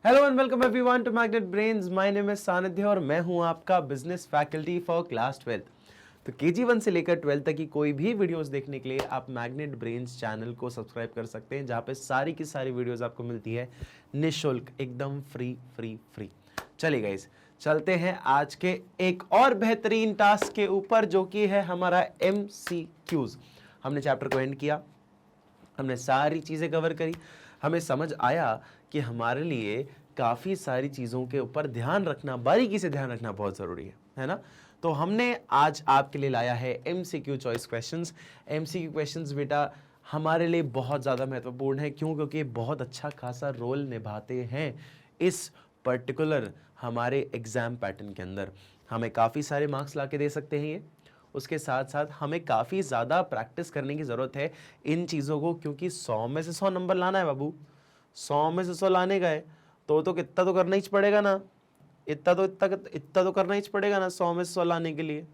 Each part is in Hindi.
Hello and welcome everyone to Magnet Brains. My name is Sanidhya और मैं हूं आपका बिजनेस फैकल्टी फॉर क्लास 12। तो KG1 से लेकर 12 तक की कोई भी वीडियोस देखने के लिए आप मैग्नेट ब्रेन्स चैनल को सब्सक्राइब कर सकते हैं, जहां पे सारी की सारी वीडियोस आपको मिलती है निःशुल्क, एकदम फ्री फ्री फ्री। चलिए गाइस, चलते हैं आज के एक और बेहतरीन टास्क के ऊपर, जो कि है हमारा MCQs। हमने चैप्टर को एंड किया, हमने सारी चीज़ें कवर करी, हमें समझ आया कि हमारे लिए काफ़ी सारी चीज़ों के ऊपर ध्यान रखना, बारीकी से ध्यान रखना बहुत ज़रूरी है ना। तो हमने आज आपके लिए लाया है MCQ choice questions. MCQ questions बेटा हमारे लिए बहुत ज़्यादा महत्वपूर्ण है। क्यों? क्योंकि बहुत अच्छा खासा रोल निभाते हैं इस पर्टिकुलर हमारे एग्ज़ाम पैटर्न के अंदर। हमें काफ़ी सारे मार्क्स ला के दे सकते हैं ये। उसके साथ साथ हमें काफ़ी ज़्यादा प्रैक्टिस करने की ज़रूरत है इन चीज़ों को, क्योंकि 100 में से 100 नंबर लाना है बाबू। 100 में से 100 लाने का है तो कितना तो करना ही पड़ेगा ना। इतना तो करना ही पड़ेगा ना 100 में से 100 लाने के लिए।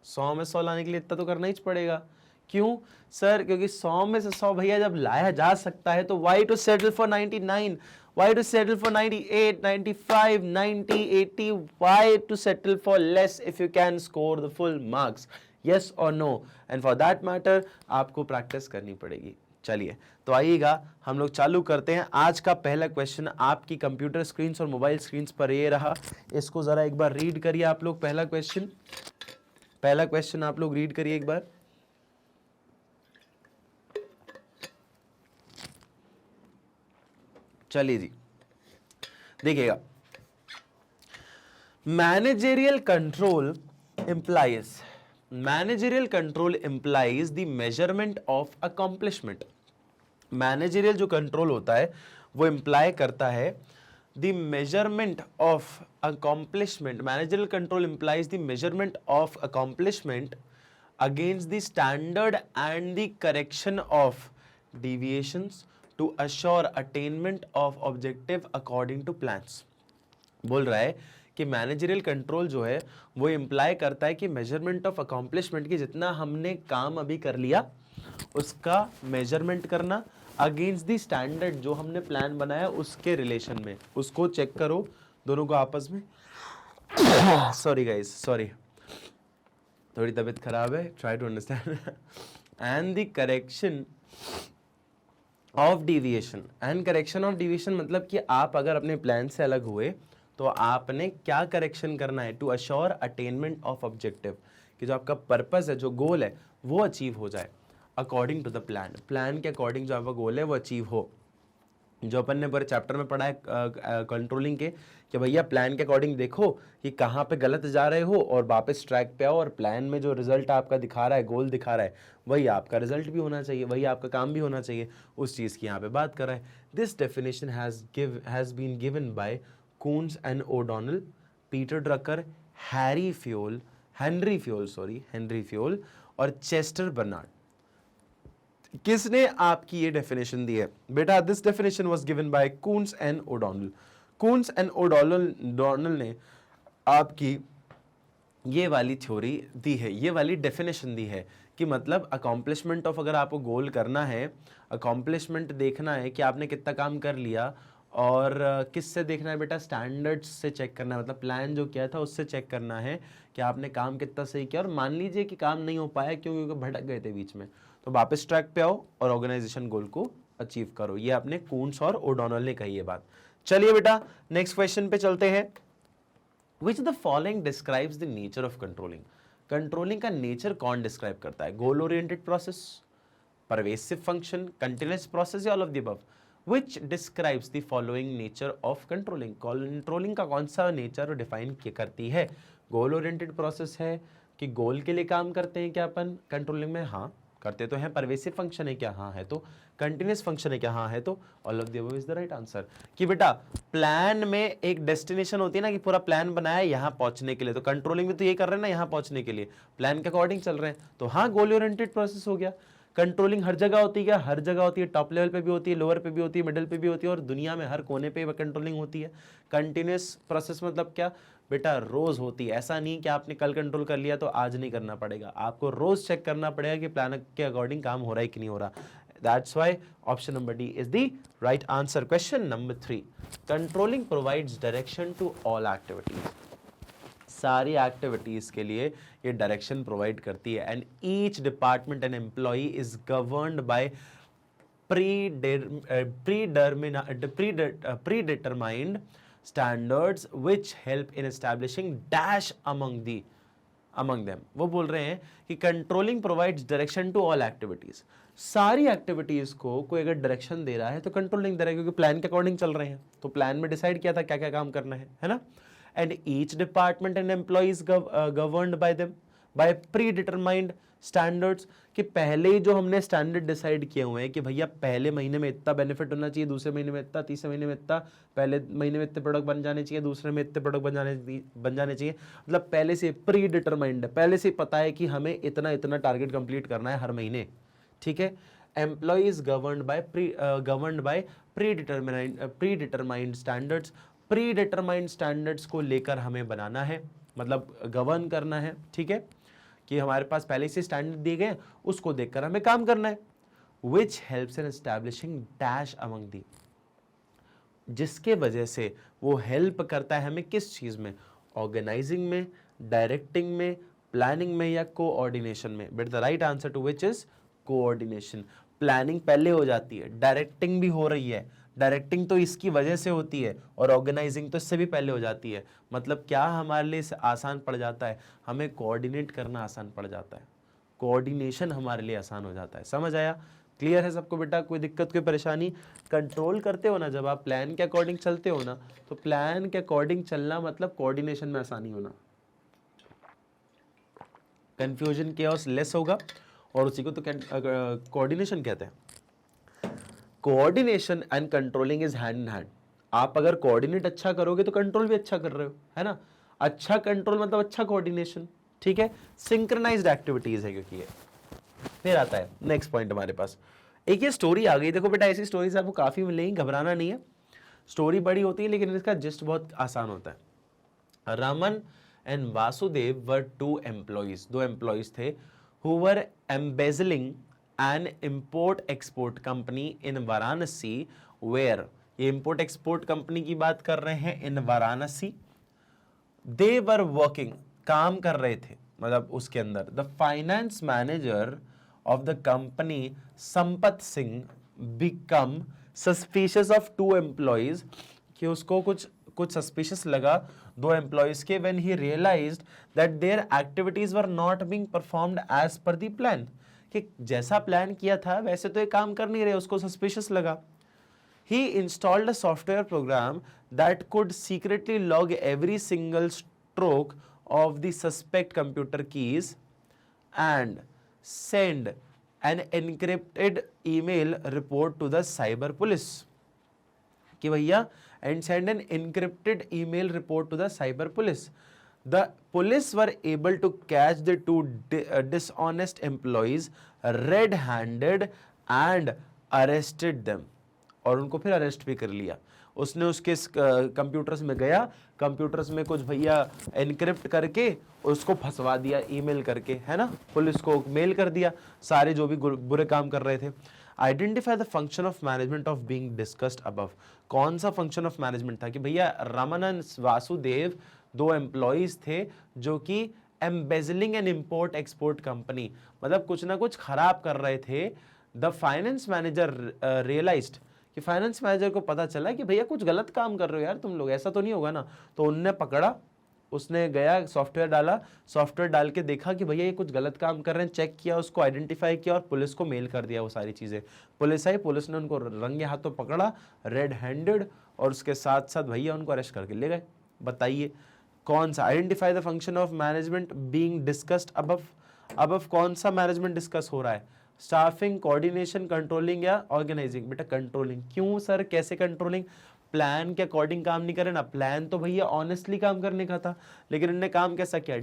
100 में 100 लाने के लिए इतना तो करना ही पड़ेगा। क्यों सर? क्योंकि 100 में से 100 भैया जब लाया जा सकता है तो why to settle for 99, why to settle for 98, 95, 90, 80? Why to settle for less if you can score the full marks? Yes or no? And for that matter आपको प्रैक्टिस करनी पड़ेगी। चलिए तो आइएगा, हम लोग चालू करते हैं। आज का पहला क्वेश्चन आपकी कंप्यूटर स्क्रीन और मोबाइल स्क्रीन पर ये रहा। इसको जरा एक बार रीड करिए आप लोग। पहला क्वेश्चन आप लोग रीड करिए एक बार। चलिए जी, देखिएगा। Managerial control implies the measurement of accomplishment. Managerial जो कंट्रोल होता है वो इंप्लाई करता है the measurement of accomplishment. Managerial control implies the measurement of accomplishment against the standard and the correction of deviations to assure attainment of objective according to plans। बोल रहा है कि मैनेजरियल कंट्रोल जो है वो इंप्लाई करता है कि मेजरमेंट ऑफ अकॉम्प्लिशमेंट की जितना हमने काम अभी कर लिया उसका मेजरमेंट करना अगेंस्ट द स्टैंडर्ड जो हमने प्लान बनाया उसके रिलेशन में। उसको चेक करो दोनों को आपस में। सॉरी गाइस, सॉरी, थोड़ी तबीयत खराब है, try to understand. And the correction of deviation. And correction of deviation मतलब कि आप अगर अपने प्लान से अलग हुए तो आपने क्या करेक्शन करना है? To assure attainment of objective, कि जो आपका पर्पस है, जो गोल है, वो अचीव हो जाए according to the plan. Plan के अकॉर्डिंग जो आपका गोल है वो अचीव हो। जो अपन ने पूरे चैप्टर में पढ़ा है कंट्रोलिंग के, कि भैया प्लान के अकॉर्डिंग देखो कि कहाँ पे गलत जा रहे हो और वापस ट्रैक पे आओ, और प्लान में जो रिजल्ट आपका दिखा रहा है, गोल दिखा रहा है, वही आपका रिजल्ट भी होना चाहिए, वही आपका काम भी होना चाहिए। उस चीज़ की यहाँ पे बात कर रहा है। This definition has been given by Koontz and O'Donnell, Peter Drucker, Henry Fayol और चेस्टर बर्नार्ड। किसने आपकी ये डेफिनेशन दी है बेटा? This definition was given by Koontz and O'Donnell. Koontz and O'Donnell ने आपकी ये वाली थ्योरी दी है, ये वाली डेफिनेशन दी है कि मतलब अकॉम्प्लिशमेंट ऑफ, अगर आपको गोल करना है, अकॉम्प्लिशमेंट देखना है कि आपने कितना काम कर लिया, और किससे देखना है बेटा? स्टैंडर्ड्स से चेक करना है, मतलब प्लान जो किया था उससे चेक करना है कि आपने काम कितना सही किया। और मान लीजिए कि काम नहीं हो पाया, क्यों? क्योंकि भटक गए थे बीच में, तो वापस ट्रैक पे आओ और ऑर्गेनाइजेशन गोल को अचीव करो। ये आपने कून्स और ओडोनल ने कही है बात। चलिए बेटा नेक्स्ट क्वेश्चन पे चलते हैं। Which the following describes the nature of controlling. Controlling का नेचर कौन डिस्क्राइब करता है? Goal oriented process, pervasive function, continuous process, या all of the above? Which describes the following nature of controlling. Controlling का कौन सा नेचर डिफाइन करती है? गोल ओरिएंटेड प्रोसेस है कि गोल के लिए काम करते हैं क्या अपन कंट्रोलिंग में? हाँ करते तो हैं। परवेसिव फंक्शन है क्या? हाँ है। तो कंटिन्यूअस फंक्शन है क्या? हाँ है। तो all of the above is the right answer. कि बेटा प्लान में एक डेस्टिनेशन होती है ना, कि पूरा प्लान बनाया है यहाँ पहुंचने के लिए, तो कंट्रोलिंग में तो ये कर रहे हैं ना, यहाँ पहुंचने के लिए प्लान के अकॉर्डिंग चल रहे हैं, तो हाँ गोल ओरिएंटेड प्रोसेस हो गया। कंट्रोलिंग हर जगह होती है क्या? हर जगह होती है। टॉप लेवल पे भी होती है, लोअर पे भी होती है, मिडिल पे भी होती है, और दुनिया में हर कोने पे कंट्रोलिंग होती है। कंटिन्यूअस प्रोसेस मतलब क्या बेटा? रोज होती है। ऐसा नहीं कि आपने कल कंट्रोल कर लिया तो आज नहीं करना पड़ेगा, आपको रोज चेक करना पड़ेगा कि प्लान के अकॉर्डिंग काम हो रहा है कि नहीं हो रहा। That's why option number D is the right answer. Question number 3. Controlling provides direction to all activities. सारी एक्टिविटीज के लिए ये डायरेक्शन प्रोवाइड करती है. And each department and employee is governed bye predetermined standards which help in establishing dash among them. वो बोल रहे हैं कि controlling provides direction to all activities. सारी एक्टिविटीज को कोई अगर डायरेक्शन दे रहा है तो कंट्रोलिंग दे रहा है, क्योंकि प्लान के अकॉर्डिंग चल रहे हैं, तो प्लान में डिसाइड किया था क्या क्या काम करना है ना. And each department and employees governed bye them by pre determined standards, कि पहले ही जो हमने स्टैंडर्ड डिसाइड किए हुए हैं कि भैया पहले महीने में इतना बेनिफिट होना चाहिए, दूसरे महीने में इतना, तीसरे महीने में इतना, पहले महीने में इतने प्रोडक्ट बन जाने चाहिए, दूसरे में इतने प्रोडक्ट बन जाने चाहिए. मतलब पहले से प्री डिटरमाइंड है, पहले से पता है कि हमें इतना इतना टारगेट कंप्लीट करना है हर महीने. ठीक है. Employees governed by pre determined standards. Pre determined standards को लेकर हमें बनाना है, मतलब गवर्न करना है. ठीक है, कि हमारे पास पहले से स्टैंडर्ड दिए गए, उसको देखकर हमें काम करना है. Which helps in establishing dash among the, जिसके वजह से वो हेल्प करता है हमें किस चीज में, ऑर्गेनाइजिंग में, डायरेक्टिंग में, प्लानिंग में या कोऑर्डिनेशन में. But the right answer to which is coordination. Planning पहले हो जाती है, डायरेक्टिंग भी हो रही है. डायरेक्टिंग तो इसकी वजह से होती है और ऑर्गेनाइजिंग तो इससे भी पहले हो जाती है. मतलब क्या हमारे लिए आसान पड़ जाता है, हमें कोऑर्डिनेट करना आसान पड़ जाता है, कोऑर्डिनेशन हमारे लिए आसान हो जाता है. समझ आया? क्लियर है सबको बेटा? कोई दिक्कत, कोई परेशानी? कंट्रोल करते हो ना जब आप प्लान के अकॉर्डिंग चलते हो ना, तो प्लान के अकॉर्डिंग चलना मतलब कोऑर्डिनेशन में आसानी होना. कंफ्यूजन केओस लेस होगा और उसी को तो कोऑर्डिनेशन कहते हैं. Coordination and controlling is hand in hand. आप अगर कोऑर्डिनेट अच्छा करोगे तो कंट्रोल भी अच्छा कर रहे हो, है ना. अच्छा कंट्रोल मतलब अच्छा कोऑर्डिनेशन. ठीक है, सिंक्रोनाइज्ड एक्टिविटीज है क्योंकि ये. फिर आता है नेक्स्ट पॉइंट हमारे पास. एक ये स्टोरी आ गई. देखो बेटा, ऐसी स्टोरीज आपको काफी मिलेंगी, घबराना नहीं है. स्टोरी बड़ी होती है लेकिन इसका जिस्ट बहुत आसान होता है. Raman and Vasudev were two employees. दो एम्प्लॉइज थे who were embezzling an import export company in Varanasi, where ये import export company की बात कर रहे हैं in Varanasi. They were working, काम कर रहे थे, मतलब उसके अंदर the finance manager of the company Sampat Singh become suspicious of two employees, कि उसको कुछ suspicious लगा दो employees के, when he realized that their activities were not being performed as per the plan. कि जैसा प्लान किया था वैसे तो ये काम कर नहीं रहे, उसको सस्पिशियस लगा. He installed a software program that could secretly log every single stroke of the suspect computer keys and send an encrypted email report to the cyber police. कि भैया and send an encrypted email report to the cyber police. The police were able to catch the two dishonest employees red-handed and arrested them. और उनको फिर अरेस्ट भी कर लिया. उसने उसके कंप्यूटर्स में गया, कंप्यूटर्स में कुछ भैया एनक्रिप्ट करके उसको फंसवा दिया ईमेल करके, है ना. पुलिस को मेल कर दिया सारे जो भी बुरे काम कर रहे थे. Identify the function of management of being discussed above. कौन सा फंक्शन ऑफ मैनेजमेंट था कि भैया रमन एंड वासुदेव दो एम्प्लॉइज थे जो कि एम्बेजलिंग एंड इंपोर्ट एक्सपोर्ट कंपनी, मतलब कुछ ना कुछ खराब कर रहे थे. द फाइनेंस मैनेजर रियलाइज्ड, कि फाइनेंस मैनेजर को पता चला कि भैया कुछ गलत काम कर रहे हो यार तुम लोग, ऐसा तो नहीं होगा ना. तो उनने पकड़ा, उसने गया सॉफ्टवेयर डाला, सॉफ्टवेयर डाल के देखा कि भैया ये कुछ गलत काम कर रहे हैं, चेक किया, उसको आइडेंटिफाई किया और पुलिस को मेल कर दिया वो सारी चीज़ें. पुलिस आई, पुलिस ने उनको रंगे हाथों पकड़ा रेड हैंडेड, और उसके साथ साथ भैया उनको अरेस्ट करके ले गए. बताइए कौन सा. Identify the function of management being discussed above. Above कौन सा मैनेजमेंट डिस्कस हो रहा है? स्टाफिंग, कोऑर्डिनेशन, कंट्रोलिंग या ऑर्गेनाइजिंग? बेटा कंट्रोलिंग. क्यों सर, कैसे कंट्रोलिंग? प्लान के अकॉर्डिंग काम नहीं करे ना. प्लान तो भैया ऑनेस्टली काम करने का था, लेकिन इन्होंने काम कैसा किया?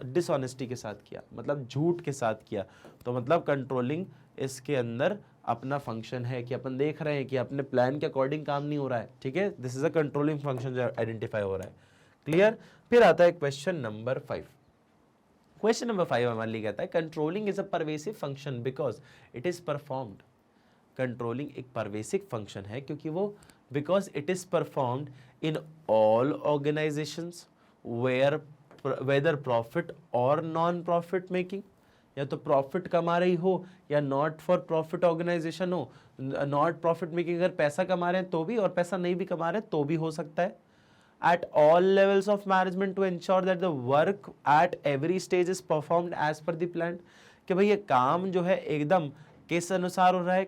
डिसऑनेस्टी के साथ किया, मतलब झूठ के साथ किया. तो मतलब कंट्रोलिंग इसके अंदर अपना फंक्शन है कि अपन देख रहे हैं कि अपने प्लान के अकॉर्डिंग काम नहीं हो रहा है. ठीक है, this is a controlling function जो आइडेंटिफाई हो रहा है. क्लियर? फिर आता है क्वेश्चन नंबर 5. क्वेश्चन नंबर 5 हमारे लिए कहता है controlling is a pervasive function because it is performed controlling एक परवेसिव फंक्शन है क्योंकि वो because it is performed in all organisations weather profit और नॉन प्रॉफिट मेकिंग, या तो प्रॉफिट कमा रही हो या नॉट फॉर प्रॉफिट ऑर्गेनाइजेशन हो, नॉट प्रॉफिट मेकिंग अगर पैसा कमा रहे हैं तो भी और पैसा नहीं भी कमा रहे हैं तो भी हो सकता है। at all levels of management to ensure that the work at every stage is performed as per the plan, कि भाई ये काम जो है एकदम किस अनुसार हो रहा है,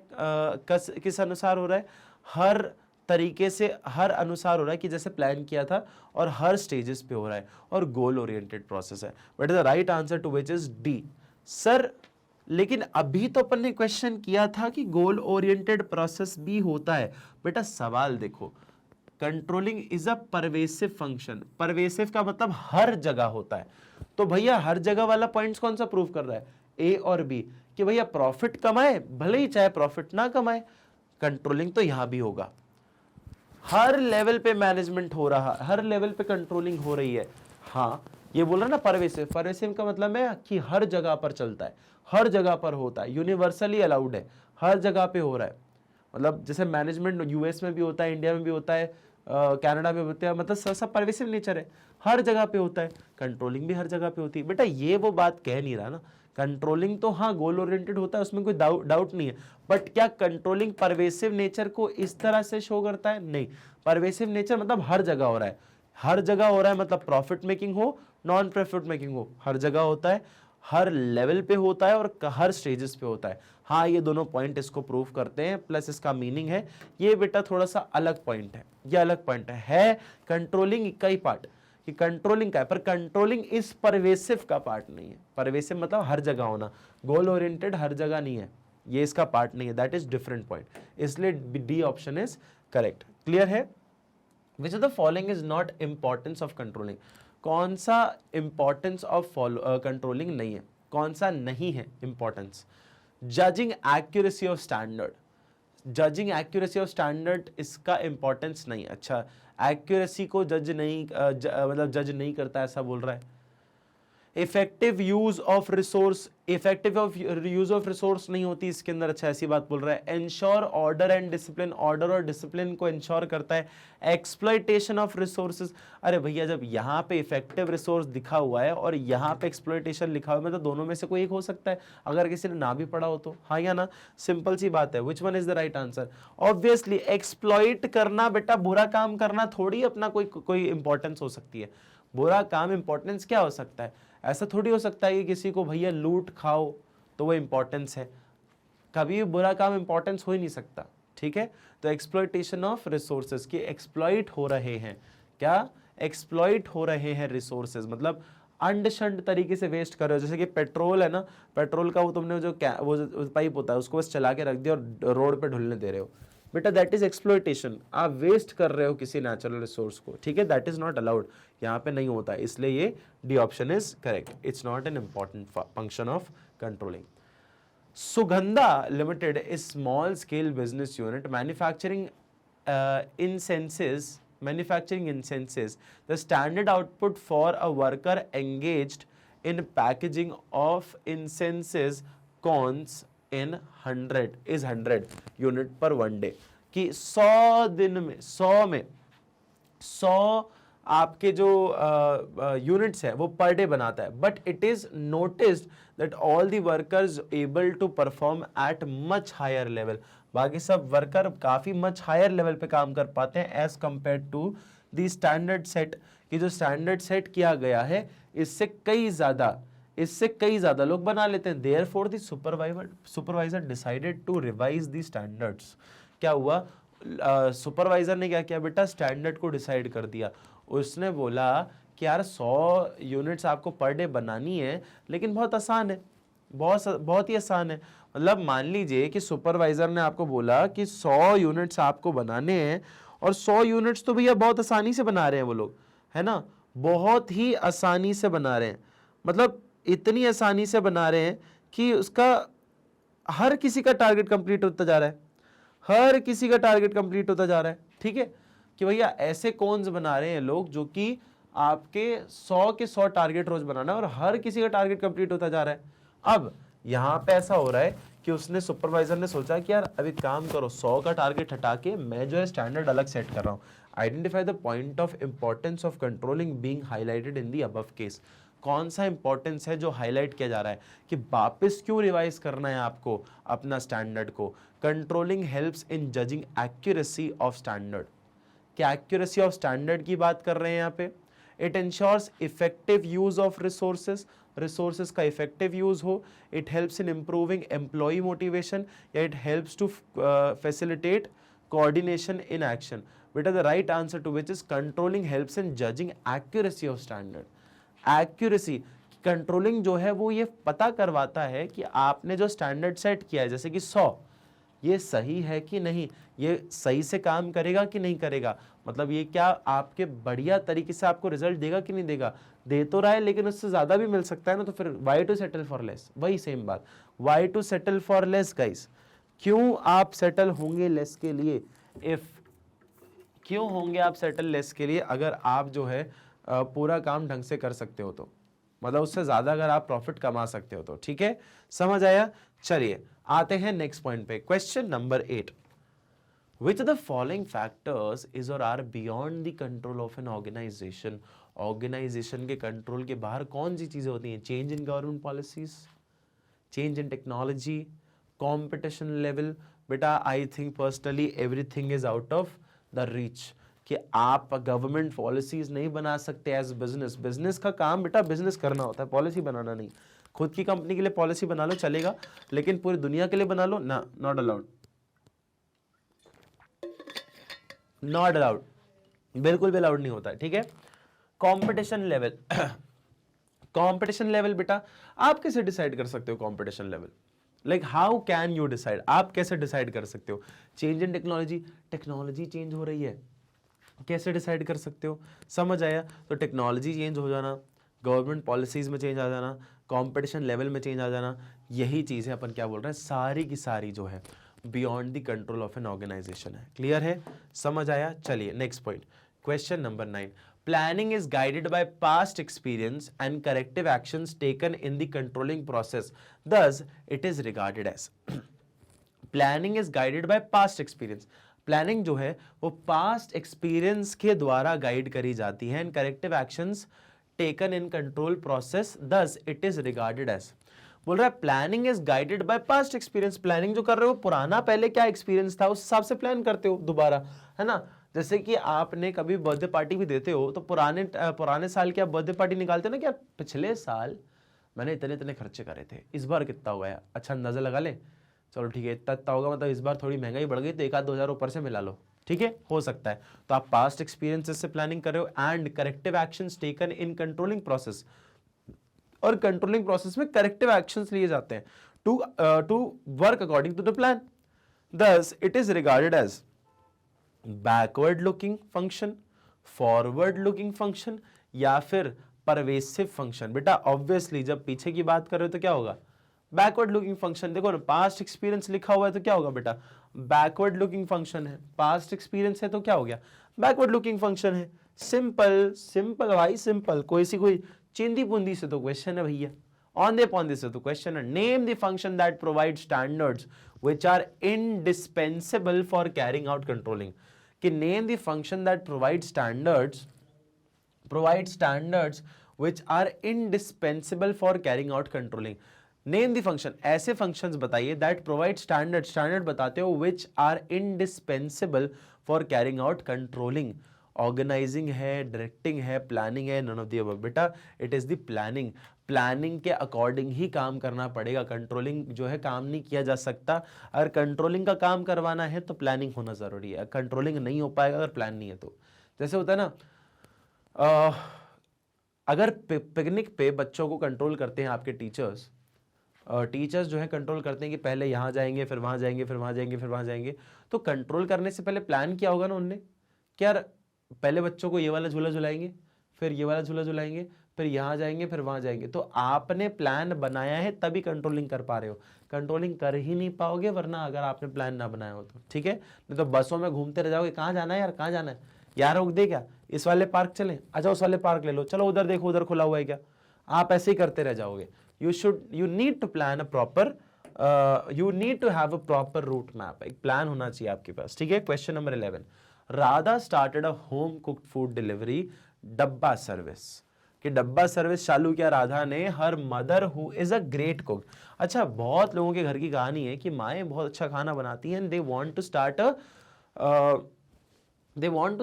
किस अनुसार हो रहा है, हर तरीके से हर अनुसार हो रहा है कि जैसे प्लान किया था और हर स्टेजेस पे हो रहा है और गोल ओरिएंटेड प्रोसेस है। But the right answer to which is D. Sir लेकिन अभी तो अपन ने क्वेश्चन किया था कि गोल ओरिएंटेड प्रोसेस भी होता है। बेटा सवाल देखो, controlling is a pervasive function, pervasive का मतलब हर जगह होता है। तो भैया हर जगह वाला पॉइंट्स कौन सा प्रूव कर रहा है, ए और बी, कि भैया प्रॉफिट कमाए भले ही चाहे प्रॉफिट ना कमाए, कंट्रोलिंग तो यहां भी होगा। हर लेवल पे मैनेजमेंट हो रहा, हर लेवल पे कंट्रोलिंग हो रही है। हाँ ये बोल रहा ना परवेसिव, परवेसिव का मतलब है कि हर जगह पर चलता है, हर जगह पर होता है, यूनिवर्सली अलाउड है, हर जगह पे हो रहा है। मतलब जैसे मैनेजमेंट यूएस में भी होता है, इंडिया में भी होता है, कनाडा में होता है, मतलब सब परवेसिव नेचर है, हर जगह पे होता है। कंट्रोलिंग भी हर जगह पे होती है। बेटा ये वो बात कह नहीं रहा ना, कंट्रोलिंग तो हाँ गोल ओरिएंटेड होता है, उसमें कोई डाउट नहीं है, बट क्या कंट्रोलिंग परवेसिव नेचर को इस तरह से शो करता है? नहीं, परवेसिव नेचर मतलब हर जगह हो रहा है, हर जगह हो रहा है, मतलब प्रॉफिट मेकिंग हो नॉन प्रॉफिट मेकिंग हो, हर जगह होता है, हर लेवल पे होता है और हर स्टेजेस पे होता है। हाँ ये दोनों पॉइंट इसको प्रूव करते हैं, प्लस इसका मीनिंग है। ये बेटा थोड़ा सा अलग पॉइंट है, ये अलग पॉइंट है कंट्रोलिंग का ही पार्ट, कि कंट्रोलिंग का है, पर कंट्रोलिंग इस परवेसिव का पार्ट नहीं है। परवेसिव मतलब हर जगह होना, गोल ओरिएंटेड हर जगह नहीं है, ये इसका पार्ट नहीं है, दैट इज डिफरेंट पॉइंट, इसलिए D option is correct. Clear है? Which of the following is not importance of controlling, कौन सा इंपॉर्टेंस ऑफ कंट्रोलिंग नहीं है, कौन सा नहीं है importance? Judging accuracy of standard, judging accuracy of standard इसका इंपॉर्टेंस नहीं। अच्छा एक्यूरेसी को जज नहीं मतलब जज नहीं करता ऐसा बोल रहा है। Effective use of resource, effective use of resource नहीं होती इसके अंदर, अच्छा ऐसी बात बोल रहा है। Ensure order and discipline, order और डिसिप्लिन को इंश्योर करता है। एक्सप्लॉइटेशन ऑफ रिसोर्सेज, अरे भैया जब यहाँ पे इफेक्टिव रिसोर्स दिखा हुआ है और यहाँ पे एक्सप्लॉइटेशन लिखा हुआ है, तो दोनों में से कोई एक हो सकता है अगर किसी ने ना भी पढ़ा हो तो, हाँ या ना? सिंपल सी बात है, विच one is the right answer? Obviously exploit करना, बेटा बुरा काम करना थोड़ी अपना कोई इंपॉर्टेंस हो सकती है। बुरा काम इंपॉर्टेंस क्या हो सकता है? ऐसा थोड़ी हो सकता है कि किसी को भैया लूट खाओ तो वो इंपॉर्टेंस है, कभी भी बुरा काम इंपॉर्टेंस हो ही नहीं सकता। ठीक है, तो एक्सप्लॉइटेशन ऑफ रिसोर्सेज की एक्सप्लॉइट हो रहे हैं, क्या एक्सप्लॉइट हो रहे हैं रिसोर्सेज, मतलब अंड शंड तरीके से वेस्ट कर रहे हो। जैसे कि पेट्रोल है ना, पेट्रोल का वो तुमने जो पाइप होता है उसको बस चला के रख दिया और रोड पे ढुलने दे रहे हो, बेटा दैट इज एक्सप्लॉइटेशन, आप वेस्ट कर रहे हो किसी नेचुरल रिसोर्स को। ठीक है, दैट इज नॉट अलाउड, यहाँ पे नहीं होता, इसलिए ये D option is correct, it's not an important function of controlling. Sugandha Limited is small scale business unit manufacturing incenses the standard output for a worker engaged in packaging of incenses cones in 100 unit per one day, कि 100 दिन में 100 आपके जो यूनिट्स है वो पर डे बनाता है। But it is noticed that all the workers able to perform at much higher level, बाकी सब वर्कर काफी मच हायर लेवल पे काम कर पाते हैं as compare to the standard set, कि जो स्टैंडर्ड सेट किया गया है इससे कई ज्यादा लोग बना लेते हैं। Therefore the supervisor decided to revise the standards. क्या हुआ, सुपरवाइजर ने क्या किया बेटा, स्टैंडर्ड को डिसाइड कर दिया। उसने बोला कि यार 100 यूनिट्स आपको पर डे बनानी है, लेकिन बहुत आसान है, बहुत ही आसान है। मतलब मान लीजिए कि सुपरवाइजर ने आपको बोला कि 100 यूनिट्स आपको बनाने हैं, और 100 यूनिट्स तो भैया बहुत आसानी से बना रहे हैं वो लोग, है ना, बहुत ही आसानी से बना रहे हैं, मतलब इतनी आसानी से बना रहे हैं कि उसका हर किसी का टारगेट कंप्लीट होता जा रहा है, हर किसी का टारगेट कंप्लीट होता जा रहा है। ठीक है, कि भैया ऐसे कौन्स बना रहे हैं लोग जो कि आपके 100 के 100 टारगेट रोज बनाना है और हर किसी का टारगेट कंप्लीट होता जा रहा है। अब यहाँ पे ऐसा हो रहा है कि उसने सुपरवाइजर ने सोचा कि यार अभी काम करो, 100 का टारगेट हटा के मैं जो है स्टैंडर्ड अलग सेट कर रहा हूँ। Identify the point of importance of controlling being highlighted in the above case. कौन सा इंपॉर्टेंस है जो हाईलाइट किया जा रहा है कि वापस क्यों रिवाइज करना है आपको अपना स्टैंडर्ड को। Controlling helps in judging accuracy of standard. क्या एक्यूरेसी ऑफ स्टैंडर्ड की बात कर रहे हैं यहाँ पे। It ensures effective use of resources, resources का इफेक्टिव यूज हो। It helps in improving employee motivation, या it helps to facilitate coordination in action. बेटा the right answer to which is controlling helps in judging accuracy of standard. Accuracy, controlling जो है वो ये पता करवाता है कि आपने जो स्टैंडर्ड सेट किया है, जैसे कि 100, ये सही है कि नहीं, ये सही से काम करेगा कि नहीं करेगा, मतलब ये क्या आपके बढ़िया तरीके से आपको रिजल्ट देगा कि नहीं देगा। दे तो रहा है लेकिन उससे ज्यादा भी मिल सकता है ना, तो फिर why to settle for less. वही सेम बात, why to settle for less guys. क्यों आप सेटल होंगे लेस के लिए, इफ क्यों होंगे आप सेटल लेस के लिए, अगर आप जो है पूरा काम ढंग से कर सकते हो तो, मतलब उससे ज्यादा अगर आप प्रॉफिट कमा सकते हो तो। ठीक है, समझ आया। चलिए आते हैं नेक्स्ट पॉइंट पे, question number 8। Which of the following factors is or are beyond the control of an organization? Organization के कंट्रोल के बाहर कौन सी चीजें होती हैं। Change in government policies, change in technology, competition level. बेटा I think personally everything is out of the reach, कि आप गवर्नमेंट पॉलिसीज नहीं बना सकते एज बिजनेस। बिजनेस का काम बेटा बिजनेस करना होता है, पॉलिसी बनाना नहीं। खुद की कंपनी के लिए पॉलिसी बना लो चलेगा, लेकिन पूरी दुनिया के लिए बना लो ना, नॉट अलाउड, नॉट अलाउड, बिल्कुल भी अलाउड नहीं होता है। ठीक है, कंपटीशन लेवल, कंपटीशन लेवल बेटा आप कैसे डिसाइड कर सकते हो competition level, like how can you decide, आप कैसे डिसाइड कर सकते हो। Change in technology, technology change हो रही है, कैसे डिसाइड कर सकते हो। समझ आया, तो टेक्नोलॉजी चेंज हो जाना, गवर्नमेंट पॉलिसीज में चेंज आ जाना, कंपटीशन लेवल में चेंज आ जाना, यही चीजें अपन क्या बोल रहे हैं, सारी की सारी जो है beyond the control of an organisation है। क्लियर है, समझ आया। चलिए next point, question number 9। Planning is guided by past experience and corrective actions taken in the controlling process, thus it is regarded as. Planning is guided by past experience, planning जो है वो पास्ट एक्सपीरियंस के द्वारा गाइड करी जाती है, and corrective actions taken in control process, thus it is regarded as. बोल रहा है planning is guided by past experience, planning जो कर रहे हो पुराना पहले क्या एक्सपीरियंस था उस हिसाब से प्लान करते हो दोबारा, है ना। जैसे कि आपने कभी बर्थडे पार्टी भी देते हो तो पुराने साल की आप बर्थडे पार्टी निकालते हो ना, कि यार पिछले साल मैंने इतने इतने खर्चे करे थे, इस बार कितना हुआ है, अच्छा अंदाजा लगा ले, चलो ठीक है इतना होगा, मतलब इस बार थोड़ी महंगाई बढ़ गई तो 1-2 हज़ार ऊपर से मिला लो, ठीक है, हो सकता है। तो आप पास्ट एक्सपीरियंसेस से प्लानिंग कर रहे हो, and corrective actions taken in controlling process, और कंट्रोलिंग प्रोसेस में करेक्टिव एक्शंस लिए जाते हैं to work according to the plan, thus it is regarded as backward looking function, forward looking function, या फिर परवेसिव फंक्शन। बेटा ऑब्वियसली जब पीछे की बात कर रहे हो तो क्या होगा, बैकवर्ड लुकिंग फंक्शन। देखो ना, पास्ट एक्सपीरियंस लिखा हुआ है तो क्या होगा बेटा, बैकवर्ड लुकिंग फंक्शन है, पास्ट एक्सपीरियंस है तो क्या हो गया, बैकवर्ड लुकिंग फंक्शन है। सिंपल सिंपल भाई सिंपल, कोई चिंदी पुंदी से तो क्वेश्चन है भैया, ऑन दे पॉन से तो क्वेश्चन है। Name the function that provide standards which are indispensable for carrying out controlling, कि name the function that provide standards which are indispensable for carrying out controlling। Name the function, ऐसे फंक्शंस बताइए दैट प्रोवाइड स्टैंडर्ड, स्टैंडर्ड बताते हो which are indispensable for carrying out controlling. Organizing है, डायरेक्टिंग है, प्लानिंग है, नन ऑफ द अबव। बेटा it is the planning, planning के अकॉर्डिंग ही काम करना पड़ेगा, कंट्रोलिंग जो है काम नहीं किया जा सकता। अगर कंट्रोलिंग का काम करवाना है तो प्लानिंग होना जरूरी है, कंट्रोलिंग नहीं हो पाएगा अगर प्लान नहीं है तो। जैसे होता है ना, अगर पिकनिक पे बच्चों को कंट्रोल करते हैं आपके टीचर्स, टीचर्स जो है कंट्रोल करते हैं कि पहले यहाँ जाएंगे, फिर वहाँ जाएंगे, फिर वहाँ जाएंगे, फिर वहाँ जाएंगे, तो कंट्रोल करने से पहले प्लान किया होगा ना उनने, क्या पहले बच्चों को ये वाला झूला झुलाएंगे, फिर ये वाला झूला झुलाएंगे, फिर यहाँ जाएंगे, फिर वहाँ जाएंगे। तो आपने प्लान बनाया है तभी कंट्रोलिंग कर पा रहे हो, कंट्रोलिंग कर ही नहीं पाओगे वरना अगर आपने प्लान ना बनाया हो तो, ठीक है। नहीं तो बसों में घूमते रह जाओगे, कहाँ जाना है यार, कहाँ जाना है यार, रोक दे क्या, इस वाले पार्क चलें, अच्छा उस वाले पार्क ले लो, चलो उधर देखो उधर खुला हुआ है क्या, आप ऐसे ही करते रह जाओगे। you need to plan a proper you need to have a proper route map. एक प्लान होना चाहिए आपके पास, ठीक है। Question number 11, Radha started a home cooked food delivery डब्बा सर्विस। कि डब्बा सर्विस चालू किया राधा ने, her mother who is a great cook. अच्छा, बहुत लोगों के घर की कहानी है कि माएँ बहुत अच्छा खाना बनाती हैं, they want to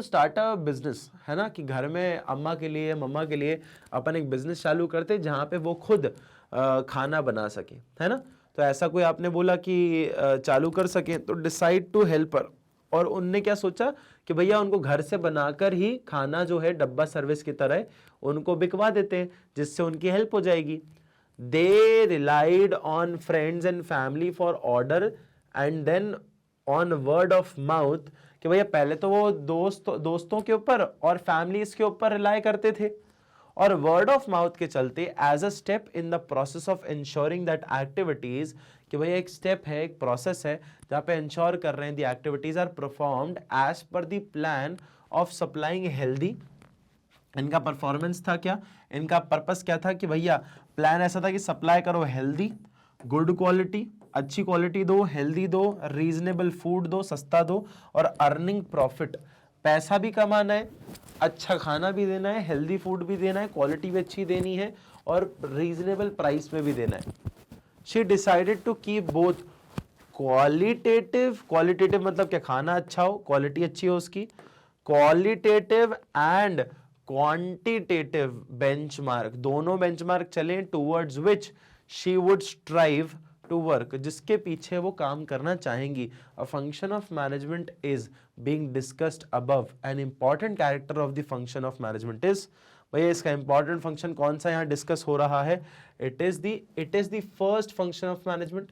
start a business, है ना, कि घर में अम्मा के लिए, मम्मा के लिए अपन एक बिजनेस चालू करते जहाँ पे वो खुद खाना बना सके, है ना। तो ऐसा कोई आपने बोला कि चालू कर सके, तो डिसाइड टू हेल्प हर। और उनने क्या सोचा कि भैया उनको घर से बनाकर ही खाना जो है डब्बा सर्विस की तरह उनको बिकवा देते हैं, जिससे उनकी हेल्प हो जाएगी। They relied on friends and family for order and then on word of mouth. कि भैया पहले तो वो दोस्तों के ऊपर और फैमिलीज के ऊपर रिलाय करते थे, और वर्ड ऑफ माउथ के चलते as a step in the process of ensuring that activities, कि भैया एक स्टेप है, एक प्रोसेस है जहां पे इंश्योर कर रहे हैं the activities are performed as per the plan of supplying healthy. इनका परफॉर्मेंस था क्या, इनका पर्पस क्या था कि भैया प्लान ऐसा था कि सप्लाई करो हेल्दी, गुड क्वालिटी, अच्छी क्वालिटी दो, हेल्दी दो, रीजनेबल फूड दो, सस्ता दो, और अर्निंग प्रॉफिट, पैसा भी कमाना है, अच्छा खाना भी देना है, हेल्दी फूड भी देना है, क्वालिटी भी अच्छी देनी है, और रीजनेबल प्राइस में भी देना है। She decided to keep both qualitative मतलब क्या, खाना अच्छा हो, क्वालिटी अच्छी हो उसकी, क्वालिटेटिव एंड क्वांटिटेटिव बेंचमार्क, दोनों बेंचमार्क चले towards which she would strive to work, जिसके पीछे वो काम करना चाहेंगी। A function of management is being discussed above, an important character of the function of management is, भैया इसका इंपॉर्टेंट फंक्शन कौन सा यहाँ डिस्कस हो रहा है, it is the first function of management,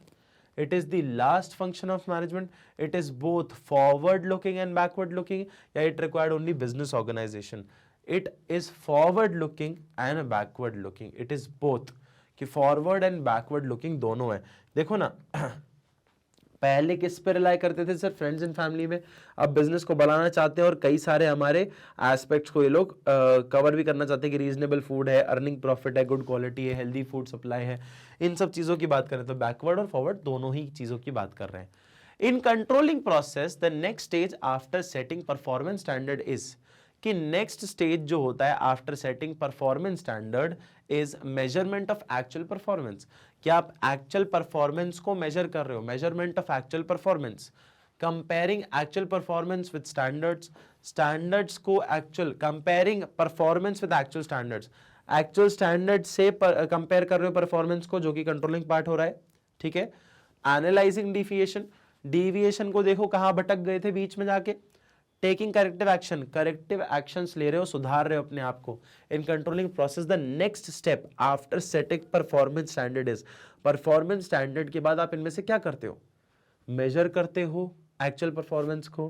it is the last function of management, it is both forward looking and backward looking, या it required only business organization, it is forward looking and backward looking, it is both, कि forward and backward looking दोनों है। देखो ना पहले किस पे रिलाई करते थे सर, फ्रेंड्स एंड फैमिली में, अब बिजनेस को बढ़ाना चाहते हैं और कई सारे हमारे एस्पेक्ट्स को ये लोग कवर भी करना चाहते हैं कि रीजनेबल फूड है, अर्निंग प्रॉफिट है, गुड क्वालिटी है, हेल्दी फूड सप्लाई है, इन सब चीज़ों की बात करें तो बैकवर्ड और फॉरवर्ड दोनों ही चीज़ों की बात कर रहे हैं। In controlling process the next stage after setting performance standard is, कि नेक्स्ट स्टेज जो होता है after setting performance standard is measurement of actual performance. क्या आप एक्चुअल परफॉर्मेंस को मेजर कर रहे हो, measurement of actual performance, comparing actual performance with standards, standards को actual, comparing performance with actual standards, actual standard से कंपेयर कर रहे हो परफॉर्मेंस को, जो कि कंट्रोलिंग पार्ट हो रहा है, ठीक है। एनालाइजिंग डिविएशन को देखो कहां भटक गए थे बीच में जाके, टेकिंग करेक्टिव एक्शंस ले रहे हो, सुधार रहे हो अपने आप को। इन controlling process the next step after setting performance standard is, performance standard के बाद आप इनमें से क्या करते हो, मेजर करते हो एक्चुअल परफॉर्मेंस को,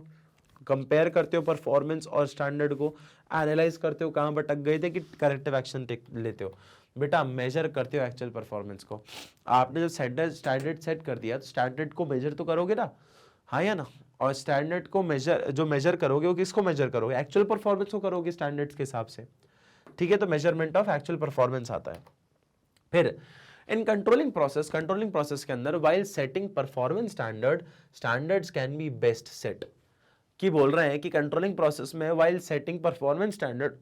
कंपेयर करते हो परफॉर्मेंस और स्टैंडर्ड को, एनालाइज करते हो कहां भटक गए थे कि करेक्टिव एक्शन लेते हो। बेटा मेजर करते हो एक्चुअल परफॉर्मेंस को। आपने जब स्टैंडर्ड सेट कर दिया तो स्टैंडर्ड को मेजर तो करोगे ना, हाँ या ना, और स्टैंडर्ड को मेजर करोगे वो किसको मेजर करोगे, एक्चुअल परफॉर्मेंस को करोगे स्टैंडर्ड्स के हिसाब से, ठीक है। तो मेजरमेंट ऑफ एक्चुअल परफॉर्मेंस आता है। फिर इन कंट्रोलिंग प्रोसेस के अंदर while setting performance standards can be best set, की बोल रहे हैं कि कंट्रोलिंग प्रोसेस में while setting performance standard,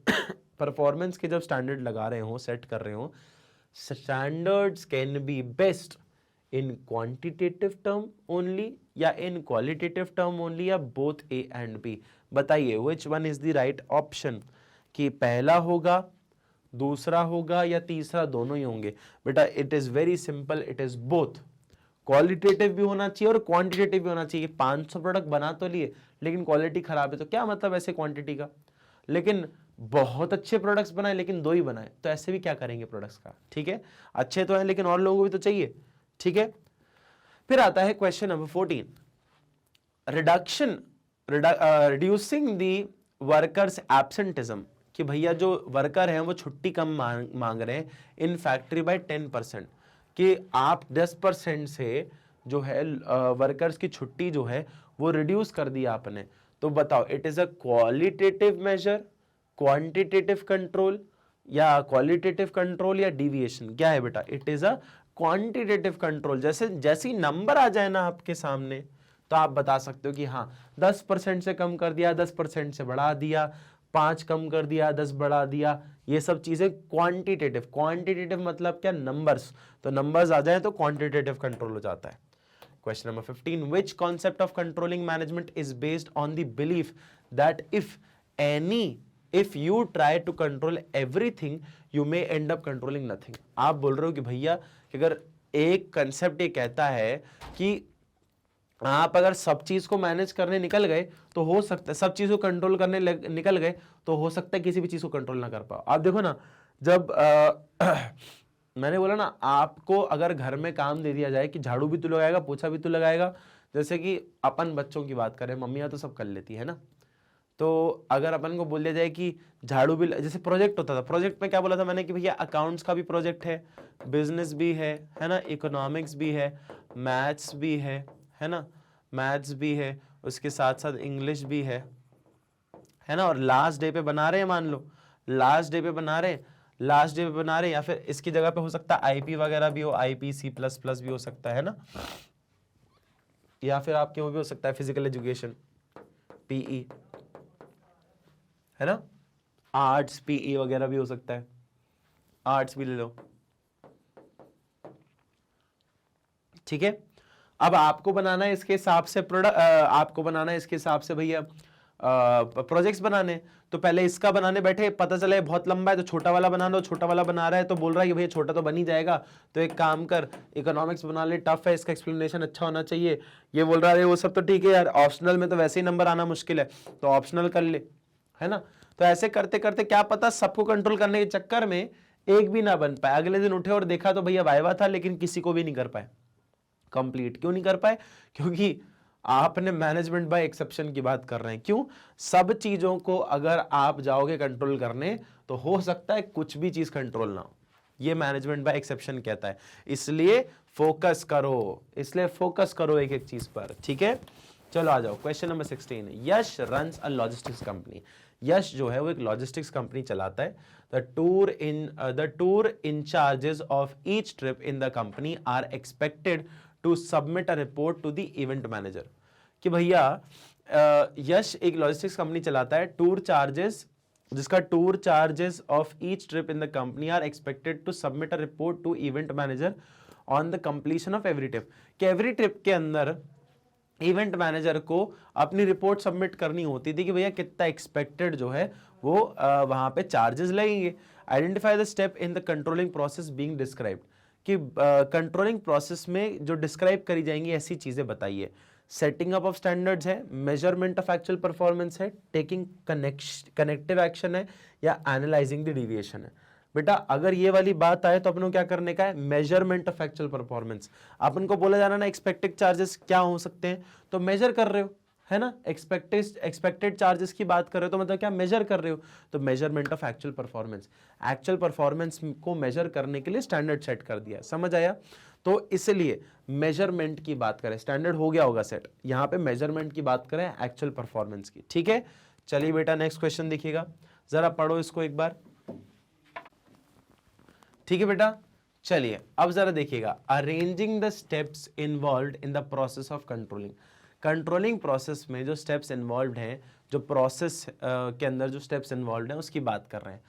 performance के जब स्टैंडर्ड लगा रहे हो, सेट कर रहे हो, standards can be best in quantitative term only या इन क्वालिटेटिव टर्म ओनली, या बोथ ए एंड बी। बताइए which one is the right option, कि पहला होगा, दूसरा होगा, या तीसरा, दोनों ही होंगे। बेटा it is very simple, it is both. Qualitative भी होना चाहिए और क्वांटिटेटिव भी होना चाहिए। 500 प्रोडक्ट बना तो लिए लेकिन क्वालिटी खराब है तो क्या मतलब ऐसे क्वांटिटी का, लेकिन बहुत अच्छे प्रोडक्ट्स बनाए लेकिन 2 ही बनाए तो ऐसे भी क्या करेंगे प्रोडक्ट्स का, ठीक है। अच्छे तो हैं लेकिन और लोगों को भी तो चाहिए, ठीक है। फिर आता है question number 14, reducing the workers absenteeism, कि भैया जो वर्कर हैं वो छुट्टी कम मांग रहे हैं इन फैक्ट्री बाय 10%, कि आप 10% से जो है वर्कर्स की छुट्टी जो है वो रिड्यूस कर दिया आपने। तो बताओ it is a qualitative measure, quantitative control, या क्वालिटेटिव कंट्रोल या डिविएशन? क्या है बेटा? It is a quantitative control. जैसे जैसी नंबर आ जाए ना आपके सामने तो आप बता सकते हो कि हाँ 10% से कम कर दिया, 10% से बढ़ा दिया, 5 कम कर दिया, 10 बढ़ा दिया, ये सब चीजें क्वांटिटेटिव। क्वांटिटेटिव मतलब क्या? नंबर्स। तो नंबर्स आ जाए तो क्वांटिटेटिव कंट्रोल हो जाता है। Question number 15. Which concept of controlling management is based on the belief that if you try to control everything, you may end up controlling nothing? आप बोल रहे हो कि भैया कि अगर एक कंसेप्ट ये कहता है कि आप अगर सब चीज को मैनेज करने निकल गए तो हो सकता है, सब चीज को कंट्रोल करने निकल गए तो हो सकता है किसी भी चीज को कंट्रोल ना कर पाओ। आप देखो ना, जब मैंने बोला ना, आपको अगर घर में काम दे दिया जाए कि झाड़ू भी तू लगाएगा, पोछा भी तू लगाएगा, जैसे कि अपन बच्चों की बात करें, मम्मियाँ तो सब कर लेती है ना, तो अगर अपन को बोल दिया जाए कि झाड़ू भी, जैसे प्रोजेक्ट होता था, प्रोजेक्ट में क्या बोला था मैंने कि भैया अकाउंट्स का भी प्रोजेक्ट है, बिजनेस भी है ना, इकोनॉमिक्स भी है, मैथ्स भी है ना, मैथ्स भी है, उसके साथ साथ इंग्लिश भी है ना, और लास्ट डे पे बना रहे हैं, मान लो लास्ट डे पे बना रहे हैं, या फिर इसकी जगह पे हो सकता है आईपी वगैरह भी हो, आईपी C++ भी हो सकता है ना, या फिर आपके वो भी हो सकता है फिजिकल एजुकेशन PE, है ना, आर्ट्स PE वगैरह भी हो सकता है, आर्ट्स भी ले लो, ठीक है। अब आपको बनाना है इसके हिसाब से आपको बनाना है इसके हिसाब से भैया प्रोजेक्ट्स बनाने, तो पहले इसका बनाने बैठे, पता चला बहुत लंबा है तो छोटा वाला बना लो, छोटा वाला बना रहा है तो बोल रहा है कि भैया छोटा तो बन ही जाएगा, तो एक काम कर इकोनॉमिक्स बना ले, टफ है, इसका एक्सप्लेनेशन अच्छा होना चाहिए, ये बोल रहा है वो सब तो ठीक है यार, ऑप्शनल में तो वैसे ही नंबर आना मुश्किल है तो ऑप्शनल कर ले, है ना। तो ऐसे करते करते क्या पता सबको कंट्रोल करने के चक्कर में एक भी ना बन पाए, अगले दिन उठे और देखा तो भैया वाइवा था लेकिन किसी को भी नहीं कर पाए कंप्लीट। क्यों नहीं कर पाए? क्योंकि आपने मैनेजमेंट बाय एक्सेप्शन की बात कर रहे हैं। क्यों? सब चीजों को अगर आप जाओगे कंट्रोल करने तो हो सकता है कुछ भी चीज कंट्रोल ना हो, ये मैनेजमेंट बाय एक्सेप्शन कहता है। इसलिए फोकस करो एक एक चीज पर, ठीक है। चलो आ जाओ question number 16। Yash runs a logistics company. Yash जो है वो एक लॉजिस्टिक्स कंपनी चलाता है। The tour in charges of each trip in the company are expected to submit a report to the event manager. कि भैया यश एक लॉजिस्टिक्स कंपनी चलाता है, टूर चार्जेस, जिसका tour charges of each trip in the company are expected to submit a report to event manager on the completion of every trip. कि एवरी ट्रिप के अंदर इवेंट मैनेजर को अपनी रिपोर्ट सबमिट करनी होती थी कि भैया कितना एक्सपेक्टेड जो है वो वहां पे चार्जेस लगेंगे। Identify the step in the controlling process being described. कि कंट्रोलिंग प्रोसेस में जो डिस्क्राइब करी जाएंगी ऐसी चीजें बताइए। सेटिंग अप ऑफ स्टैंडर्ड्स है, मेजरमेंट ऑफ एक्चुअल परफॉर्मेंस है, टेकिंग कनेक्टिव एक्शन है, या एनालाइजिंग द डिविएशन है। बेटा अगर ये वाली बात आए तो अपन को क्या करने का है? Measurement of actual performance. अपन को बोला जाना ना एक्सपेक्टेड चार्जेस क्या हो सकते हैं, तो मेजर कर रहे हो, है ना। एक्सपेक्टेड चार्जेस की बात कर रहे हो तो मतलब क्या? मेजर कर रहे हो, तो measurement of actual performance. Actual performance को मेजर करने के लिए स्टैंडर्ड सेट कर दिया, समझ आया। तो इसलिए मेजरमेंट की बात करें, स्टैंडर्ड हो गया होगा सेट, यहां पे मेजरमेंट की बात करें एक्चुअल परफॉर्मेंस की, ठीक है। चलिए बेटा नेक्स्ट क्वेश्चन देखिएगा, जरा पढ़ो इसको एक बार, ठीक है बेटा। चलिए अब जरा देखिएगा, arranging the steps involved in the process of controlling. Controlling process में जो स्टेप्स इन्वॉल्व्ड हैं, जो प्रोसेस के अंदर जो स्टेप्स इन्वॉल्व्ड हैं उसकी बात कर रहे हैं।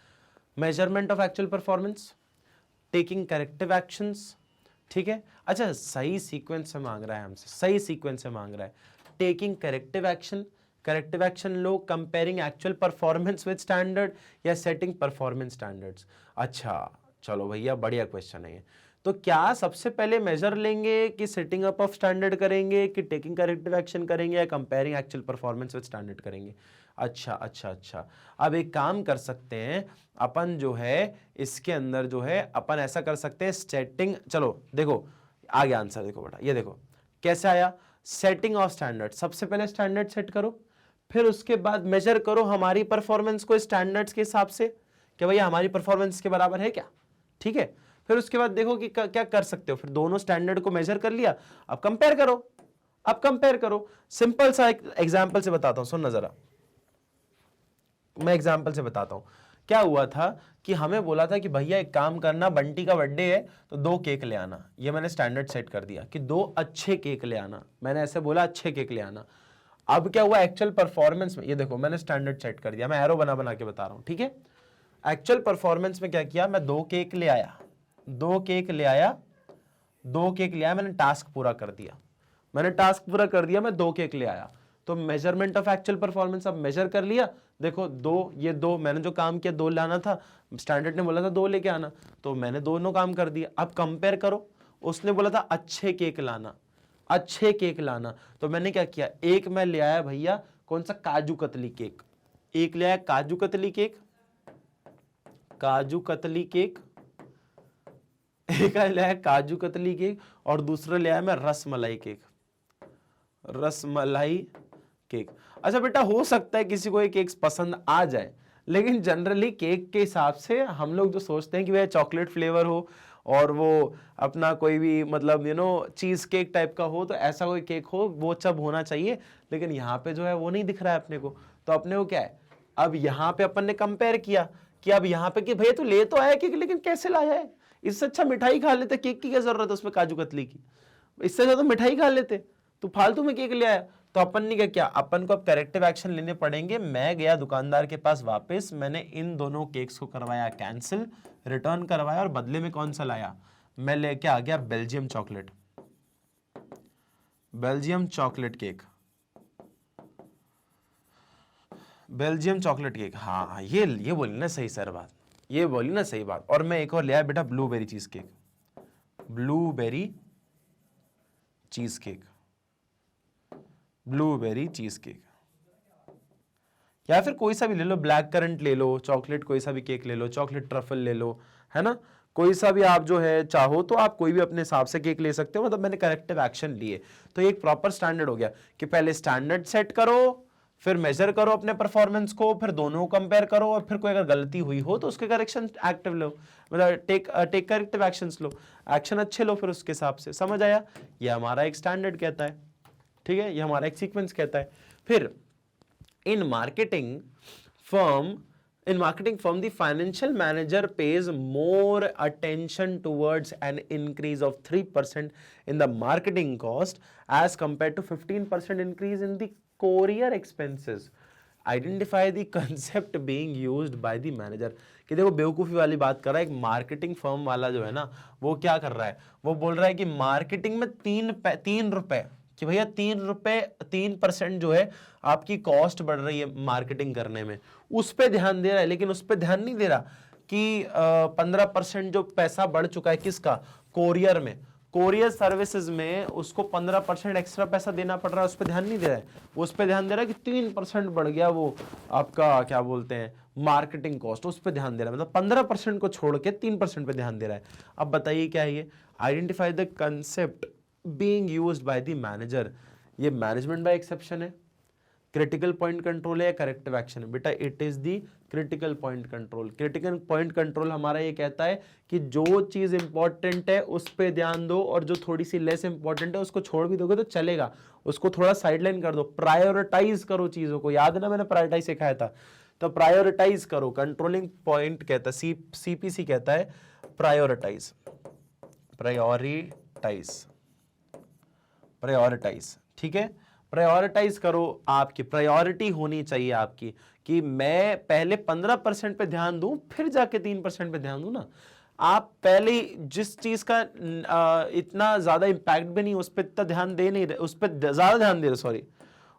Measurement of actual performance, taking corrective actions, ठीक है। अच्छा सही सीक्वेंस से मांग रहा है हमसे, सही सीक्वेंस से मांग रहा है। Taking corrective action low, comparing actual performance with standard, या सेटिंग परफॉर्मेंस स्टैंडर्ड्स। अच्छा चलो भैया बढ़िया क्वेश्चन है ये। तो क्या सबसे पहले मेजर लेंगे कि सेटिंग अप ऑफ स्टैंडर्ड करेंगे, कि टेकिंग करेक्टिव एक्शन करेंगे, या comparing actual performance with standard करेंगे? अच्छा। अब एक काम कर सकते हैं अपन जो है इसके अंदर जो है अपन ऐसा कर सकते हैं, सेटिंग, चलो देखो आ गया आंसर, देखो बेटा ये देखो कैसे आया। सेटिंग ऑफ स्टैंडर्ड, सबसे पहले स्टैंडर्ड सेट करो, फिर उसके बाद मेजर करो हमारी परफॉर्मेंस को स्टैंडर्ड्स के हिसाब से कि भैया हमारी परफॉर्मेंस के बराबर है क्या, ठीक है। फिर उसके बाद देखो कि क्या कर सकते हो, फिर दोनों स्टैंडर्ड को मेजर कर लिया, अब कंपेयर करो। सिंपल सा एक एग्जांपल से बताता हूं, सुनना जरा, मैं एग्जांपल से बताता हूं क्या हुआ था कि हमें बोला था कि भैया एक काम करना, बंटी का बर्थडे है तो 2 केक ले आना। ये मैंने स्टैंडर्ड सेट कर दिया कि 2 अच्छे केक ले आना, मैंने ऐसे बोला अच्छे केक ले आना। अब क्या हुआ एक्चुअल परफॉर्मेंस में, ये देखो मैंने स्टैंडर्ड सेट कर दिया, मैं एरो बना बना के बता रहा हूं, ठीक है। एक्चुअल परफॉर्मेंस में क्या किया, मैं 2 केक ले आया, 2 केक ले आया, 2 केक ले आया, मैंने टास्क पूरा कर दिया, मैंने टास्क पूरा कर दिया, मैं 2 केक ले आया। तो मेजरमेंट ऑफ एक्चुअल परफॉर्मेंस अब मेजर कर लिया, देखो 2, ये 2 मैंने जो काम किया 2 लाना था, स्टैंडर्ड ने बोला था 2 लेके आना, तो मैंने दोनों काम कर दिया। अब कंपेयर करो, उसने बोला था अच्छे केक लाना, अच्छे केक लाना, तो मैंने क्या किया, एक मैं ले आया भैया कौन सा, काजू कतली केक, एक ले आया काजू कतली केक, काजू कतली केक, एक ले आया काजू कतली केक, और दूसरा ले आया मैं रसमलाई केक, रसमलाई केक। अच्छा बेटा हो सकता है किसी को एक केक पसंद आ जाए, लेकिन जनरली केक के हिसाब से हम लोग जो सोचते हैं कि वह चॉकलेट फ्लेवर हो और वो अपना कोई भी मतलब चीज केक टाइप का हो, तो ऐसा कोई केक हो वो सब होना चाहिए, लेकिन यहाँ पे जो है वो नहीं दिख रहा है अपने को। तो अपने को क्या है, अब यहाँ पे अपन ने कंपेयर किया कि अब यहाँ पे कि भैया तू ले तो आया केक, लेकिन कैसे लाया है, इससे अच्छा मिठाई खा लेते, केक की क्या जरूरत है उसमें काजू कतली की, इससे ज्यादा मिठाई खा लेते, तू फालतू में केक ले आया। तो अपन ने क्या किया, अपन को अब करेक्टिव एक्शन लेने पड़ेंगे। मैं गया दुकानदार के पास वापस, मैंने इन दोनों केक्स को करवाया कैंसिल, रिटर्न करवाया, और बदले में कौन सा लाया, मैं लेके आ गया Belgium chocolate, Belgium chocolate cake, Belgium chocolate cake. हाँ ये बोली ना सही सर बात, ये बोली ना सही बात। और मैं एक और ले आया बेटा blueberry cheese cake, blueberry cheese cake, blueberry cheese cake, या फिर कोई सा भी ले लो, ब्लैक करंट ले लो, चॉकलेट कोई सा भी केक ले लो, चॉकलेट ट्रफल ले लो, है ना, कोई सा भी आप जो है चाहो तो आप कोई भी अपने हिसाब से केक ले सकते हो। मतलब मैंने करेक्टिव एक्शन लिए, तो ये एक प्रॉपर स्टैंडर्ड हो गया कि पहले स्टैंडर्ड सेट करो, फिर मेजर करो अपने परफॉर्मेंस को, फिर दोनों कंपेयर करो, और फिर कोई अगर गलती हुई हो तो उसके करेक्शन एक्टिव लो, मतलब टेक करेक्टिव एक्शंस लो, एक्शन अच्छे लो फिर उसके हिसाब से। समझ आया, ये हमारा एक स्टैंडर्ड कहता है, ठीक है, ये हमारा एक सीक्वेंस कहता है। फिर in marketing firm, the financial manager pays more attention towards an increase of 3% in the marketing cost as compared to 15% increase in the courier expenses. Identify the concept being used by the manager. कि देखो बेवकूफ़ी वाली बात कर रहा है, एक मार्केटिंग फर्म वाला जो है ना, वो क्या कर रहा है, वो बोल रहा है कि मार्केटिंग में 3 रुपए, कि भैया 3% जो है आपकी कॉस्ट बढ़ रही है मार्केटिंग करने में, उस पे ध्यान दे रहा है, लेकिन उस पे ध्यान नहीं दे रहा कि 15% जो पैसा बढ़ चुका है किसका, कोरियर में, कोरियर सर्विसेज में उसको 15% एक्स्ट्रा पैसा देना पड़ रहा है, उस पर ध्यान नहीं दे रहा है, उस पर ध्यान दे रहा है कि 3% बढ़ गया वो आपका क्या बोलते हैं मार्केटिंग कॉस्ट, उस पर ध्यान दे रहा है, मतलब 15% को छोड़ के 3% पे ध्यान दे रहा है। अब बताइए क्या है ये, identify the concept being used by the manager. ये मैनेजमेंट बाय एक्सेप्शन है, क्रिटिकल पॉइंट कंट्रोल है या करेक्टिव एक्शन है, बेटा it is the critical point control. Critical point control हमारा ये कहता है कि जो चीज इंपॉर्टेंट है उस पे ध्यान दो, और जो थोड़ी सी लेस इंपॉर्टेंट है उसको छोड़ भी दोगे तो चलेगा, उसको थोड़ा साइडलाइन कर दो, प्रायोरिटाइज करो चीजों को। याद है ना मैंने प्रायोरिटाइज सिखाया था, तो प्रायोरिटाइज करो, कंट्रोलिंग पॉइंट कहता है, सीपीसी कहता है प्रायोरिटाइज, प्रायोरिटाइज, ठीक है, प्रायोरिटाइज करो, आपकी प्रायोरिटी होनी चाहिए आपकी कि मैं पहले 15% पे ध्यान दूं फिर जाके 3% पे ध्यान दूं ना। आप पहले जिस चीज का इतना ज्यादा इंपैक्ट भी नहीं, उस पर इतना ध्यान दे नहीं रहे, उस पर ज्यादा ध्यान दे रहे हो, सॉरी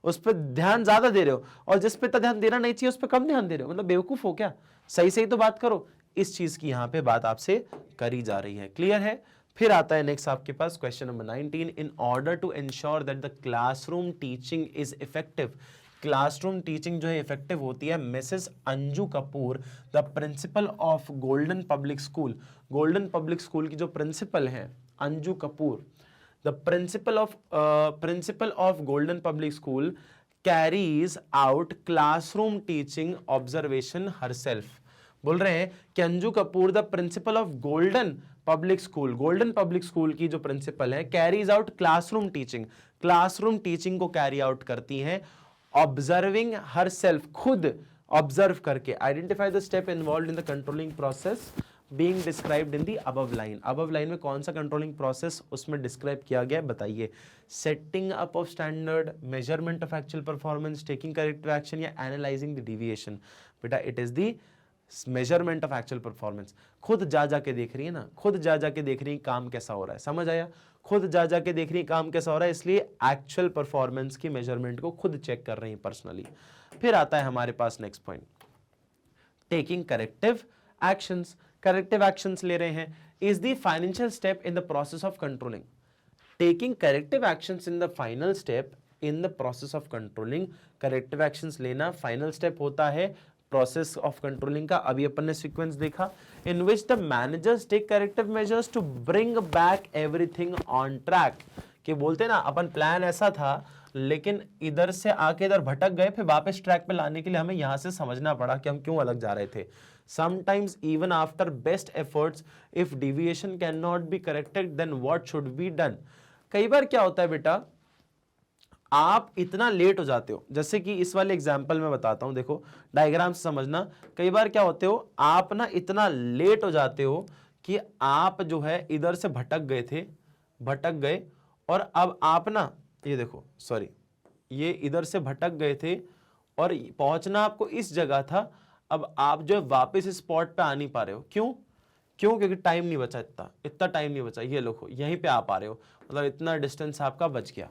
उस पर ध्यान ज्यादा दे रहे हो, और जिस पे इतना ध्यान देना नहीं चाहिए उस पर कम ध्यान दे रहे हो, मतलब बेवकूफ हो क्या, सही सही तो बात करो। इस चीज की यहाँ पे बात आपसे करी जा रही है, क्लियर है। फिर आता है नेक्स्ट आपके पास question number 19, in order to ensure that the classroom teaching is effective. Classroom teaching जो है इफेक्टिव होती है, Mrs Anju Kapoor the principal of Golden Public School, Golden Public School की जो प्रिंसिपल है Anju Kapoor, the principal of Golden Public School carries out classroom teaching observation herself. बोल रहे हैं कि Anju Kapoor the principal of Golden Public School, Golden Public School की जो प्रिंसिपल है, carries out classroom teaching, classroom teaching को कैरी आउट करती हैं, ऑब्जर्विंग हरसेल्फ, खुद ऑब्जर्व करके, identify the step involve in the controlling process being described in the above line. Above line में कौन सा कंट्रोलिंग प्रोसेस उसमें डिस्क्राइब किया गया बताइए। Setting up of standard, measurement of actual performance, taking corrective action या एनालाइजिंग द डिविएशन। बेटा it is the measurement of actual performance. खुद जा जाके देख रही है ना, खुद जा जाके देख रही है काम कैसा हो रहा है, समझ आया? खुद जा जाके देख रही है काम कैसा हो रहा है, इसलिए एक्चुअल परफॉर्मेंस की मेजरमेंट को खुद चेक कर रही है पर्सनली। फिर आता है हमारे पास next point, taking corrective actions. Corrective actions ले रहे हैं, is the financial step in the process of controlling. Taking corrective actions in the final step in the process of controlling. Corrective actions लेना फाइनल स्टेप होता है प्रोसेस ऑफ कंट्रोलिंग का। अभी अपन ने सीक्वेंस देखा, in which the managers take corrective measures to bring back everything on track. कि बोलते ना अपन प्लान ऐसा था लेकिन इधर से आके इधर भटक गए, फिर वापस ट्रैक पे लाने के लिए हमें यहां से समझना पड़ा कि हम क्यों अलग जा रहे थे। Sometimes even after best efforts, if deviation cannot be corrected, then what should be done? कई बार क्या होता है बेटा, आप इतना लेट हो जाते हो, जैसे कि इस वाले एग्जाम्पल में बताता हूं, देखो डायग्राम से समझना। कई बार क्या होते हो आप ना, इतना लेट हो जाते हो कि आप जो है इधर से भटक गए थे, भटक गए, और अब आप ना, ये देखो सॉरी, ये इधर से भटक गए थे और पहुंचना आपको इस जगह था। अब आप जो है वापस इस स्पॉट पे आ नहीं पा रहे हो, क्यों? क्योंकि टाइम नहीं बचा, इतना टाइम नहीं बचा। ये देखो यहीं पे आ पा रहे हो, मतलब इतना डिस्टेंस आपका बच गया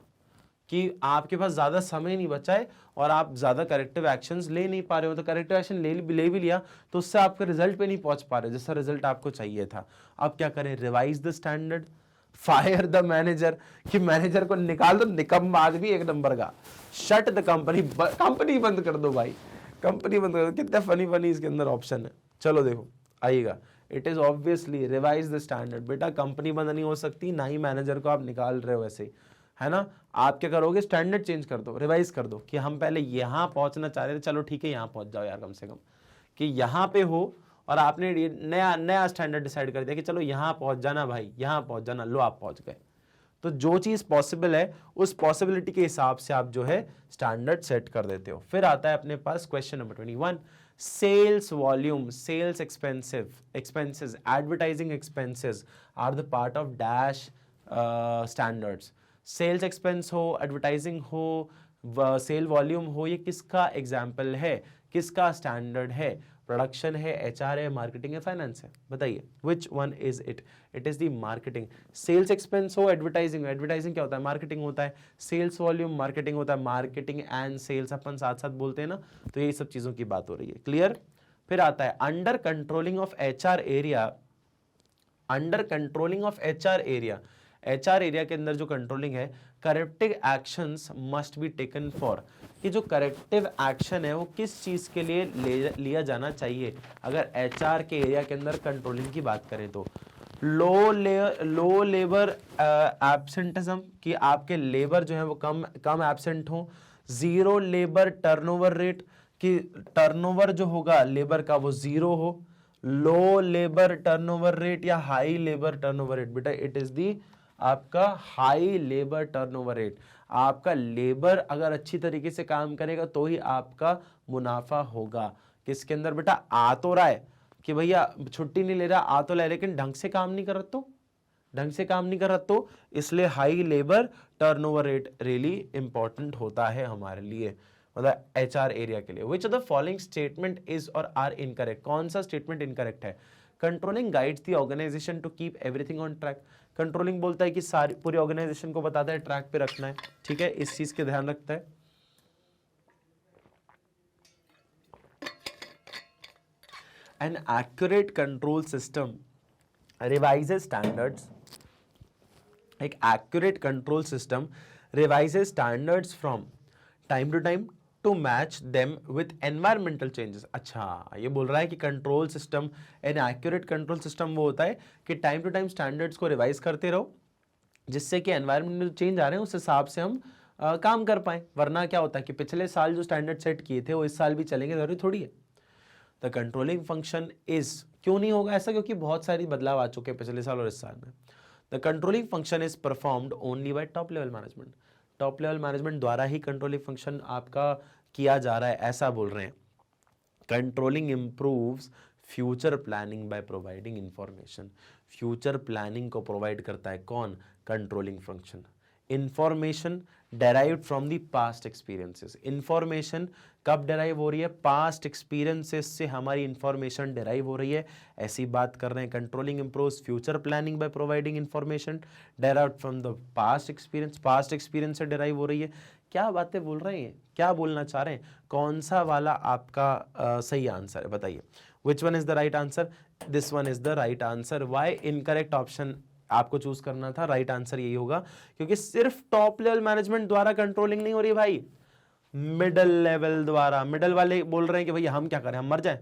कि आपके पास ज्यादा समय नहीं बचा है और आप ज्यादा करेक्टिव एक्शंस ले नहीं पा रहे हो। तो करेक्टिव एक्शन ले भी लिया तो उससे आपके रिजल्ट पे नहीं पहुंच पा रहे जैसा रिजल्ट आपको चाहिए था। अब क्या करें? Revise the standard, fire the manager, कि मैनेजर को निकाल दो, निकम्मा आदमी एक नंबर का, शट द कंपनी, कंपनी बंद कर दो भाई, कंपनी बंद कर दो। कितने फनी इसके अंदर ऑप्शन है। चलो देखो आइएगा, it is obviously revise the standard. बेटा कंपनी बंद नहीं हो सकती, ना ही मैनेजर को आप निकाल रहे हो ऐसे ही, है ना। आप क्या करोगे? स्टैंडर्ड चेंज कर दो, रिवाइज कर दो कि हम पहले यहां पहुंचना चाह रहे थे, चलो ठीक है यहां पहुंच जाओ यार, कम से कम कि यहां पे हो, और आपने नया स्टैंडर्ड डिसाइड कर दिया कि चलो यहां पहुंच जाना भाई, यहां पहुंच जाना, लो आप पहुंच गए। तो जो चीज पॉसिबल है उस पॉसिबिलिटी के हिसाब से आप जो है स्टैंडर्ड सेट कर देते हो। फिर आता है अपने पास question number 21, sales volume, sales expenses, advertising expenses are the part of dash standards. Sales expense हो, एडवर्टाइजिंग हो, सेल वॉल्यूम हो, ये किसका एग्जाम्पल है, किसका स्टैंडर्ड है? प्रोडक्शन है, एचआर है, मार्केटिंग है, फाइनेंस है? बताइए which one is it? It is the marketing. Sales expense हो, एडवर्टाइजिंग, एडवर्टाइजिंग क्या होता है? मार्केटिंग होता है। सेल्स वॉल्यूम मार्केटिंग होता है। मार्केटिंग एंड सेल्स अपन साथ साथ बोलते हैं ना, तो ये सब चीजों की बात हो रही है। क्लियर? फिर आता है under controlling of HR area, under controlling of HR area, HR area के अंदर जो कंट्रोलिंग है, corrective actions must be taken for. कि जो करेक्टिव एक्शन है वो किस चीज के लिए लिया जाना चाहिए? अगर एचआर के एरिया के अंदर कंट्रोलिंग की बात करें तो लो लेबर एब्सेंटिज्म, कि आपके लेबर जो है वो कम एब्सेंट हो। जीरो लेबर टर्नओवर रेट, कि टर्नओवर जो होगा लेबर का वो जीरो हो। लो लेबर टर्नओवर रेट या हाई लेबर टर्नओवर रेट, बेटा इट इज दी आपका हाई लेबर टर्नओवर रेट। आपका लेबर अगर अच्छी तरीके से काम करेगा तो ही आपका मुनाफा होगा। किसके अंदर? बेटा आ तो रहा है कि भैया छुट्टी नहीं ले रहा, आ तो ले, लेकिन ढंग से काम नहीं कर रहा, तो ढंग से काम नहीं कर रहा, तो इसलिए high labour turnover rate really important होता है हमारे लिए, मतलब एचआर एरिया के लिए। Which of the following statement is or are incorrect? कौन सा स्टेटमेंट इनकरेक्ट है? Controlling guides the organisation to keep everything on track. Controlling बोलता है कि सारी पूरी ऑर्गेनाइजेशन को बताता है ट्रैक पे रखना है, ठीक है, इस चीज के ध्यान रखता है। An accurate control system revises standards, एक accurate control system revises standards from time to time to match them with environmental changes. अच्छा, ये बोल रहा है कि control system, an accurate control system वो होता है कि टाइम टू टाइम स्टैंडर्ड्स को रिवाइज करते रहो, जिससे कि एनवायरमेंटल चेंज आ रहे हैं उस हिसाब से हम काम कर पाए। वरना क्या होता है कि पिछले साल जो स्टैंडर्ड सेट किए थे वो इस साल भी चलेंगे, जरूरी थोड़ी है। द कंट्रोलिंग फंक्शन इज, क्यों नहीं होगा ऐसा? क्योंकि बहुत सारी बदलाव आ चुके हैं पिछले साल और इस साल में। The controlling function is performed only by top level management. Top level management द्वारा ही कंट्रोलिंग फंक्शन आपका किया जा रहा है, ऐसा बोल रहे हैं। Controlling improves future planning by providing information. Future planning को प्रोवाइड करता है कौन? Controlling function. Information derived from the past experiences. Information कब डेराइव हो रही है? पास्ट एक्सपीरियंसेस से हमारी इंफॉर्मेशन डेराइव हो रही है, ऐसी बात कर रहे हैं। Controlling improves future planning by providing information derived from the past experience. Past experience से डेराइव हो रही है। क्या बातें बोल रहे हैं, क्या बोलना चाह रहे हैं? कौन सा वाला आपका सही आंसर है बताइए? Which one is the right answer? This one is the right answer. Why incorrect option आपको चूज करना था? राइट आंसर यही होगा क्योंकि सिर्फ टॉप लेवल मैनेजमेंट द्वारा कंट्रोलिंग नहीं हो रही भाई, मिडल लेवल द्वारा। मिडल वाले बोल रहे हैं कि भैया हम क्या करें, हम मर जाएं।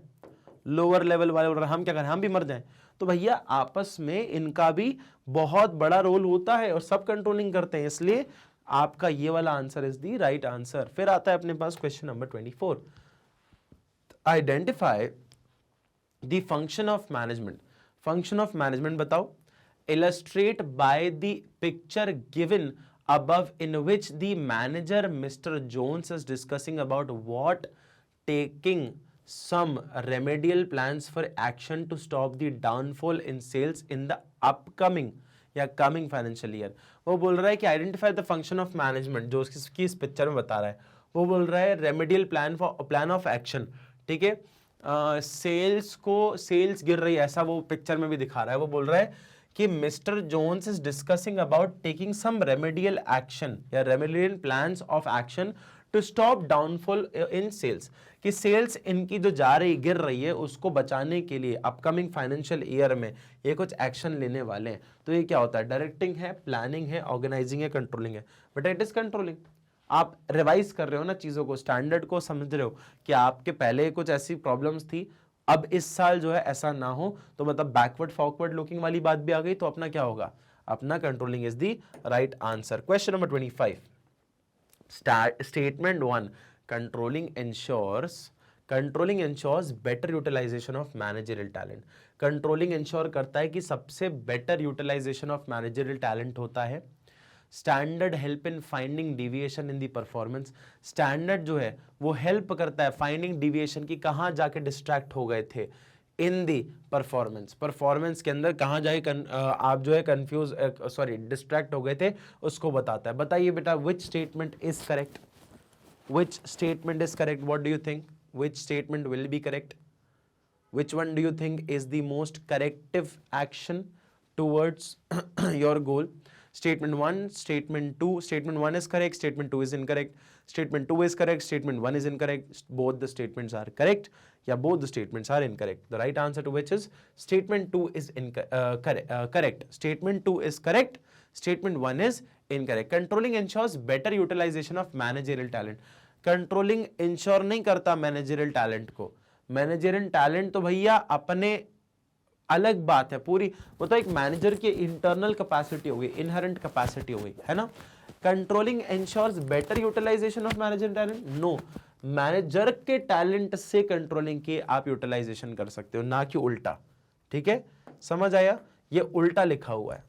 लोअर लेवल वाले बोल रहे हैं हम क्या करें, हम भी मर जाएं। तो भैया आपस में इनका भी बहुत बड़ा रोल होता है और सब कंट्रोलिंग करते हैं, इसलिए आपका ये वाला answer is the right answer. फिर आता है अपने पास question number 24। Identify the function of management. Function of management बताओ। Illustrate by the picture given above in which the manager Mr. Jones is discussing about what taking some remedial plans for action to stop the downfall in sales in the upcoming या कमिंग फाइनेंशियल ईयर। वो बोल रहा है कि identify the function of management, जो उसकी इस पिक्चर में बता रहा है। वो बोल रहा है रेमेडियल प्लान ऑफ एक्शन, ठीक है। सेल्स गिर रही है, ऐसा वो पिक्चर में भी दिखा रहा है। वो बोल रहा है कि Mister Jones is discussing about taking some remedial action या remedial plans of action to stop downfall in sales, कि सेल्स इनकी जो जा रही गिर रही है उसको बचाने के लिए अपकमिंग फाइनेंशियल ईयर में ये कुछ एक्शन लेने वाले हैं। तो ये क्या होता है? डायरेक्टिंग है, प्लानिंग है, ऑर्गेनाइजिंग है, कंट्रोलिंग है। But it is controlling. आप रिवाइज कर रहे हो ना चीजों को, स्टैंडर्ड को समझ रहे हो कि आपके पहले कुछ ऐसी प्रॉब्लम्स थी, अब इस साल जो है ऐसा ना हो, तो मतलब बैकवर्ड फॉरवर्ड लुकिंग वाली बात भी आ गई, तो अपना क्या होगा? अपना controlling is the right answer. Question number 25। Statement 1, controlling ensures better utilisation of managerial talent. Controlling ensure करता है कि सबसे better utilisation of managerial talent होता है। Standard help in finding deviation in the performance. Standard जो है वो हेल्प करता है फाइंडिंग डिविएशन की, कहां जाके डिस्ट्रैक्ट हो गए थे इन दी परफॉर्मेंस के अंदर कहां जाके आप जो है डिस्ट्रैक्ट हो गए थे, उसको बताता है। बताइए बेटा, which statement is correct? Which statement is correct? What do you think? Which statement will be correct? Which one do you think is the most corrective action towards your goal? Statement 1, Statement 2. Statement 1 is correct, Statement 2 is incorrect. Statement 2 is correct, Statement 1 is incorrect. Both the statements are correct. Yeah, both the statements are incorrect. The right answer to which is Statement 2 is correct. Statement 2 is correct. Statement 1 is incorrect. Controlling ensures better utilization of managerial talent. Controlling ensure नहीं करता managerial talent को। मैनेजरियल टैलेंट तो भैया अपने अलग बात है पूरी, वो तो एक मैनेजर की इंटरनल कैपेसिटी हो गई, इनहेरेंट कैपेसिटी हो गई, है ना। Controlling ensures better utilisation of manager talent. No, manager के टैलेंट से कंट्रोलिंग के आप यूटिलाइजेशन कर सकते हो, ना कि उल्टा। ठीक है, समझ आया? ये उल्टा लिखा हुआ है,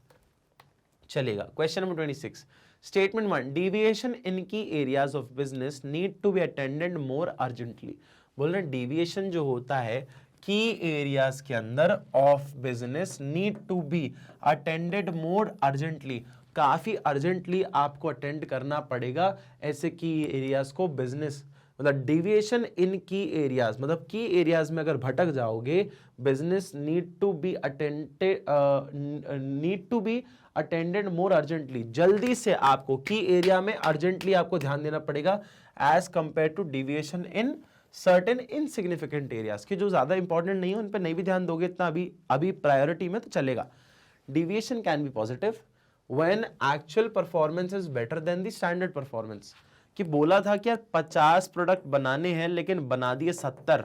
चलेगा। Question number 26। Statement 1, deviation in key areas of business need to be attended more urgently. बोल रहे डिविएशन जो होता है की एरियाज के अंदर of business need to be attended more urgently, काफी अर्जेंटली आपको अटेंड करना पड़ेगा ऐसे की एरियाज को। बिजनेस मतलब डिविएशन इन की एरियाज, मतलब की एरियाज में अगर भटक जाओगे, business need to be attended more urgently, जल्दी से आपको की एरिया में अर्जेंटली आपको ध्यान देना पड़ेगा as compare to deviation in certain insignificant areas, की जो ज्यादा इंपॉर्टेंट नहीं है उन पर नहीं भी ध्यान दोगे इतना अभी प्रायोरिटी में तो चलेगा। Deviation can be positive when actual performance is better than the standard performance. कि बोला था कि यार 50 प्रोडक्ट बनाने हैं लेकिन बना दिए 70,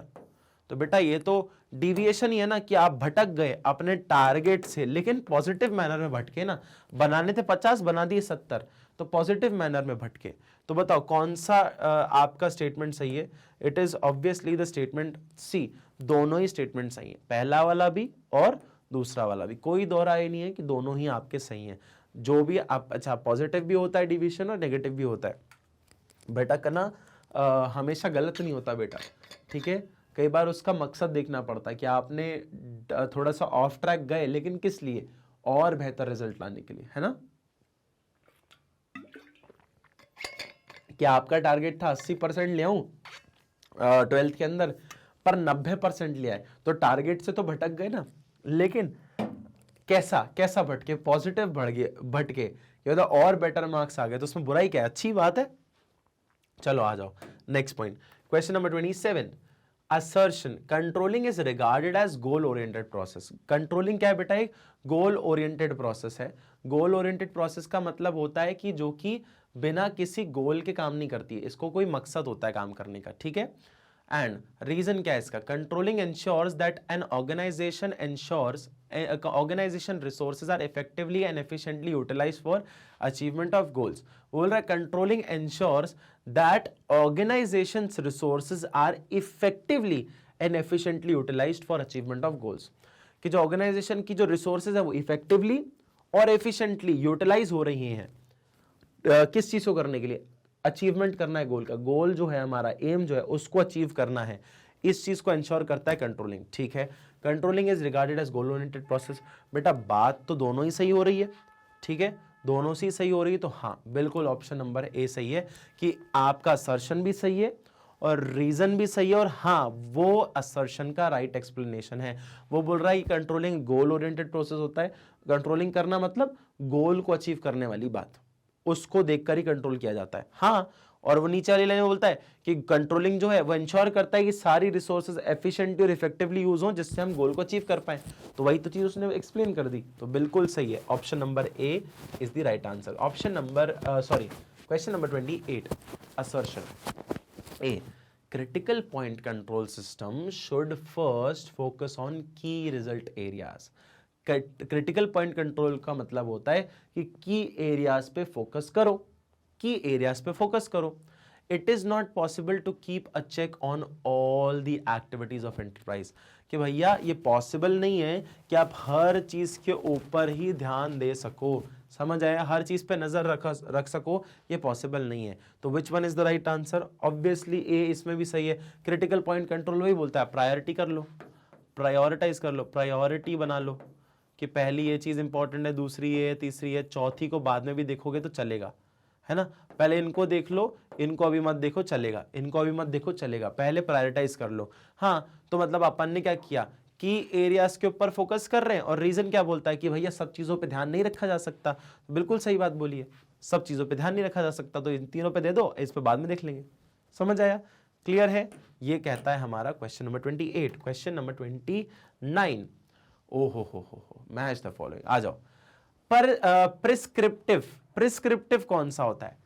तो बेटा ये तो डिविएशन ही है ना, कि आप भटक गए अपने टारगेट से, लेकिन पॉजिटिव मैनर में भटके ना। बनाने थे 50, बना दिए 70, तो पॉजिटिव मैनर में भटके। तो बताओ कौन सा आपका स्टेटमेंट सही है? It is obviously the statement C. दोनों ही स्टेटमेंट सही है, पहला वाला भी और दूसरा वाला भी, कोई दो राय नहीं है कि दोनों ही आपके सही हैं। जो भी आप, अच्छा पॉजिटिव भी होता है डिविएशन और नेगेटिव भी होता है बेटा, करना हमेशा गलत नहीं होता बेटा, ठीक है। कई बार उसका मकसद देखना पड़ता है कि आपने थोड़ा सा ऑफ ट्रैक गए, लेकिन किस लिए, और बेहतर रिजल्ट लाने के लिए, है ना। क्या आपका टारगेट था 80% ले आऊं 12th के अंदर, पर 90% ले आए, तो टारगेट से तो भटक गए ना। लेकिन कैसा कैसा भटके, पॉजिटिव भटके, ये तो और बेटर मार्क्स आ गए, तो उसमें बुराई क्या है, अच्छी बात है। चलो आ जाओ next point, question number 27, assertion controlling is regarded as goal oriented process। Controlling क्या है बेटा, एक गोल ओरिएंटेड प्रोसेस है। गोल ओरिएंटेड प्रोसेस का मतलब होता है कि जो कि बिना किसी गोल के काम नहीं करती है, इसको कोई मकसद होता है काम करने का, ठीक है। एंड रीजन क्या है इसका, controlling ensures that an organization resources are effectively and efficiently utilized for achievement of goals। बोल रहा है controlling ensures that organization's resources are effectively and efficiently utilized for achievement of goals। कि जो ऑर्गेनाइजेशन की जो रिसोर्सेज है वो इफेक्टिवली और एफिशिएंटली यूटिलाइज हो रही हैं किस चीज को करने के लिए, अचीवमेंट करना है गोल का, गोल जो है हमारा एम जो है उसको अचीव करना है, इस चीज को इंश्योर करता है कंट्रोलिंग, ठीक है। Controlling is regarded as goal oriented process. बेटा बात तो दोनों ही सही हो रही है, ठीक है, दोनों से सही हो रही है, तो हाँ बिल्कुल ऑप्शन नंबर ए सही है कि आपका असर्शन भी सही है और रीजन भी सही है, और हाँ वो असर्शन का राइट एक्सप्लेनेशन है। वो बोल रहा है कि कंट्रोलिंग गोल ओरिएंटेड प्रोसेस होता है, कंट्रोलिंग करना मतलब गोल को अचीव करने वाली बात, उसको देखकर ही कंट्रोल किया जाता है। हाँ, और वो नीचे वाली लाइन में बोलता है कि कंट्रोलिंग जो है वो इंश्योर करता है कि सारी रिसोर्सेज एफिशिएंटली और इफेक्टिवली यूज हो, जिससे हम गोल को अचीव कर पाए। तो वही तो चीज उसने एक्सप्लेन कर दी, तो बिल्कुल सही है, option number A is the right answer. Option number question number 28, assertion A, critical point control system should first focus on key result areas। Critical point control का मतलब होता है कि की एरियाज पे फोकस करो, की एरियाज पे फोकस करो। It is not possible to keep a check on all the activities of enterprise. कि भैया ये पॉसिबल नहीं है कि आप हर चीज के ऊपर ही ध्यान दे सको, समझ आया, हर चीज पे नजर रख सको, ये पॉसिबल नहीं है। तो which one is the right answer, obviously A इसमें भी सही है। क्रिटिकल पॉइंट कंट्रोल वही बोलता है प्रायोरिटी कर लो, प्रायोरिटाइज कर लो, प्रायोरिटी बना लो कि पहली ये चीज इंपॉर्टेंट है, दूसरी ये, तीसरी है, चौथी को बाद में भी देखोगे तो चलेगा, है ना। पहले इनको देख लो, इनको अभी मत देखो चलेगा, इनको अभी मत देखो चलेगा, पहले प्रायोरिटाइज कर लो। हाँ, तो मतलब अपन ने क्या किया कि एरियाज के ऊपर फोकस कर रहे हैं, और रीजन क्या बोलता है कि भैया सब चीजों पे ध्यान नहीं रखा जा सकता। बिल्कुल सही बात बोली है, सब चीजों पे ध्यान नहीं रखा जा सकता, तो इन तीनों पे दे दो, इस पे बाद में देख लेंगे। समझ आया, क्लियर है, ये कहता है हमारा क्वेश्चन नंबर 28। क्वेश्चन नंबर 29, हो मैच द फॉलोइंग, आ जाओ। पर प्रिस्क्रिप्टिव कौन सा होता है,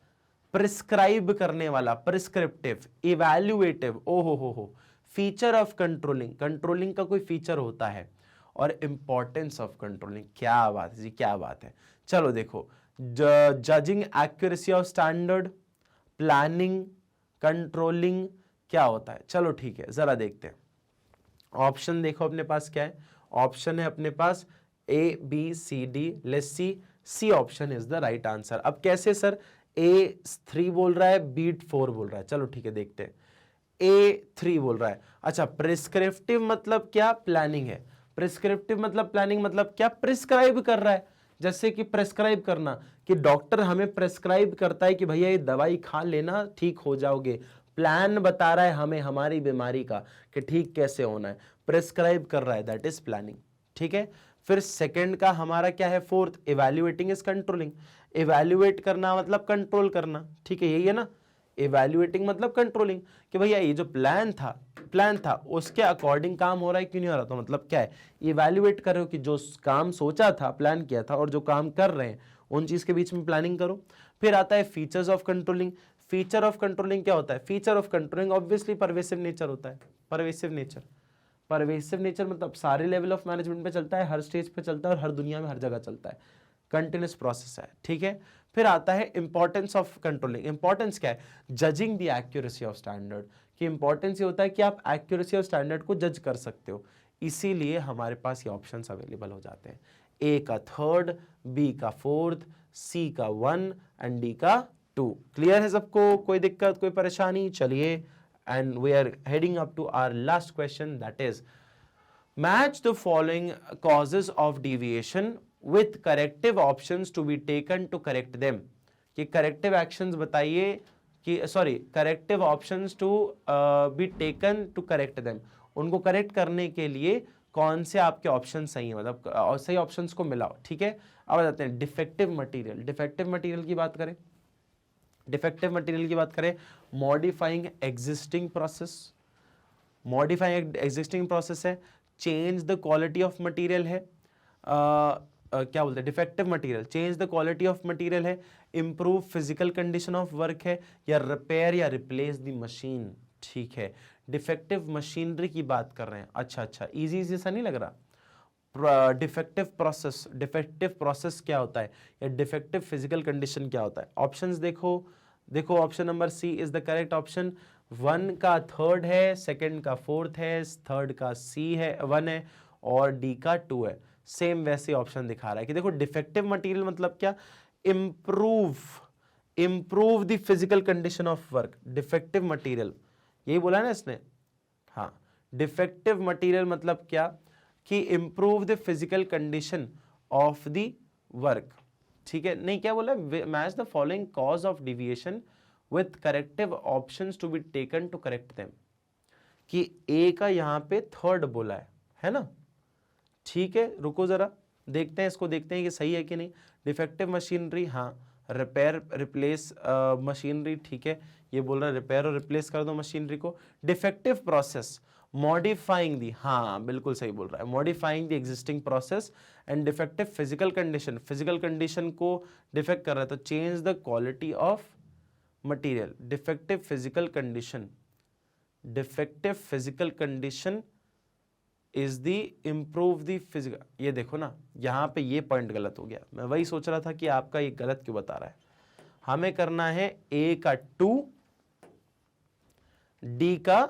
प्रिस्क्राइब करने वाला, प्रिस्क्रिप्टिव, इवैल्यूएटिव, हो फीचर ऑफ कंट्रोलिंग, कंट्रोलिंग का कोई फीचर होता है, और इंपॉर्टेंस ऑफ कंट्रोलिंग, क्या बात है जी, क्या बात है। चलो देखो, judging accuracy of standard, planning, controlling, क्या होता है, चलो ठीक है जरा देखते हैं। ऑप्शन देखो अपने पास क्या है, ऑप्शन है अपने पास A B C D, let's see, C option is the right answer. अब कैसे सर, ए 3 बोल रहा है, बी 4 बोल रहा है, चलो ठीक है देखते हैं। ए 3 बोल रहा है, अच्छा प्रिस्क्रिप्टिव मतलब क्या, प्लानिंग है, प्रिस्क्रिप्टिव मतलब प्लानिंग मतलब क्या, प्रिस्क्राइब कर रहा है, जैसे कि प्रेस्क्राइब करना, कि डॉक्टर हमें प्रेस्क्राइब करता है कि भैया ये दवाई खा लेना ठीक हो जाओगे, प्लान बता रहा है हमें हमारी बीमारी का कि ठीक कैसे होना है, प्रेस्क्राइब कर रहा है, दैट इज प्लानिंग, ठीक है। फिर सेकंड का हमारा क्या है, fourth, evaluating is controlling, evaluate करना मतलब कंट्रोल करना, ठीक है, यही है ना, इवैल्यूएटिंग मतलब कंट्रोलिंग, कि भैया ये जो प्लान था उसके अकॉर्डिंग काम हो रहा है कि नहीं हो रहा, तो मतलब क्या है, इवैल्यूएट करो कि जो काम सोचा था, प्लान किया था, और जो काम कर रहे हैं उन चीज के बीच में प्लानिंग करो। फिर आता है features of controlling, feature of controlling क्या होता है, feature of controlling obviously pervasive nature होता है, परवेसिव नेचर मतलब सारे लेवल ऑफ मैनेजमेंट पे चलता है, हर स्टेज पे चलता है, और हर दुनिया में हर जगह चलता है, कंटिन्यूस प्रोसेस है, ठीक है। फिर आता है इंपॉर्टेंस ऑफ कंट्रोलिंग, इंपॉर्टेंस क्या है, judging the accuracy of standard, कि इंपॉर्टेंस ये होता है कि आप एक्यूरेसी ऑफ स्टैंडर्ड को जज कर सकते हो, इसीलिए हमारे पास ये ऑप्शंस अवेलेबल हो जाते हैं, ए का 3rd, बी का 4th, सी का 1 एंड डी का 2। क्लियर है सबको, कोई दिक्कत कोई परेशानी, चलिए and we are heading up to our last question, that is match the following causes of deviation with corrective options to be taken to correct them. कि corrective actions बताइए कि corrective options to be taken to correct them, उनको correct करने के लिए कौन से आपके ऑप्शन सही हैं, मतलब सही ऑप्शंस को मिलाओ. ठीक है, अब बताते हैं डिफेक्टिव मटेरियल. डिफेक्टिव मटेरियल की बात करें, डिफेक्टिव मटेरियल की बात करें, modifying existing process, modifying existing process है, change the quality of material है, क्या बोलते हैं defective material, change the quality of material है, improve physical condition of work है, या रिपेयर या रिप्लेस द मशीन. ठीक है, डिफेक्टिव मशीनरी की बात कर रहे हैं. अच्छा, इजी सा नहीं लग रहा. डिफेक्टिव प्रोसेस, डिफेक्टिव प्रोसेस क्या होता है, या डिफेक्टिव फिजिकल कंडीशन क्या होता है. ऑप्शंस देखो option number C is the correct option. 1 का 3rd है, 2nd का 4th है, 3rd का सी है 1 है, और डी का 2 है. सेम वैसे ऑप्शन दिखा रहा है कि देखो डिफेक्टिव मटेरियल मतलब क्या, improve the physical condition of work. Defective material यही बोला ना इसने. हाँ, डिफेक्टिव मटेरियल मतलब क्या कि improve the physical condition of the work. ठीक है, नहीं क्या बोला, match the following cause of deviation with corrective options to be taken to correct them. कि ए का यहां पे 3rd बोला है ना. ठीक है, रुको जरा देखते हैं, इसको देखते हैं कि सही है कि नहीं. डिफेक्टिव मशीनरी, हाँ, रिपेयर रिप्लेस मशीनरी. ठीक है, ये बोल रहा है रिपेयर और रिप्लेस कर दो मशीनरी को. डिफेक्टिव प्रोसेस, मॉडिफाइंग दी, हाँ बिल्कुल सही बोल रहा है, modifying the existing process. And defective physical condition, physical condition को डिफेक्ट कर रहा है तो change the quality of material. Defective physical condition, defective physical condition is the improve the physical. ये देखो ना, यहां पे ये पॉइंट गलत हो गया. मैं वही सोच रहा था कि आपका ये गलत क्यों बता रहा है. हमें करना है ए का 2, डी का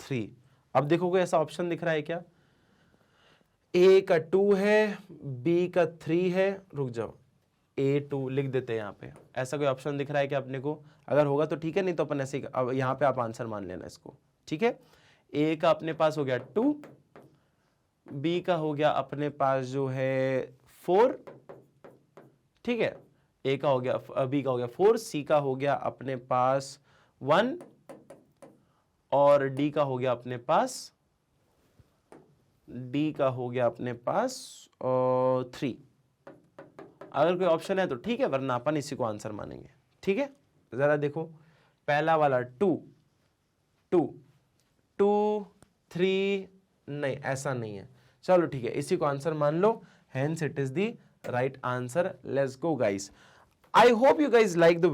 3. अब देखो कोई ऐसा ऑप्शन दिख रहा है क्या, ए का 2 है, बी का 3 है, रुक जाओ, A2 लिख देते हैं यहाँ पे. ऐसा कोई ऑप्शन दिख रहा है क्या अपने को? अगर होगा तो ठीक है, नहीं तो अपन ऐसे अब यहाँ पे आप आंसर मान लेना इसको. ठीक है, ए का अपने पास हो गया 2, बी का हो गया अपने पास जो है 4. ठीक है, ए का हो गया, बी का हो गया 4, सी का हो गया अपने पास 1, और डी का हो गया अपने पास, डी का हो गया अपने पास 3. अगर कोई ऑप्शन है तो ठीक है, वरना अपन इसी को आंसर मानेंगे. ठीक है, जरा देखो पहला वाला 2, 3, नहीं ऐसा नहीं है. चलो ठीक है, इसी को आंसर मान लो. Hence it is the right answer. Let's go guys. I hope you guys like the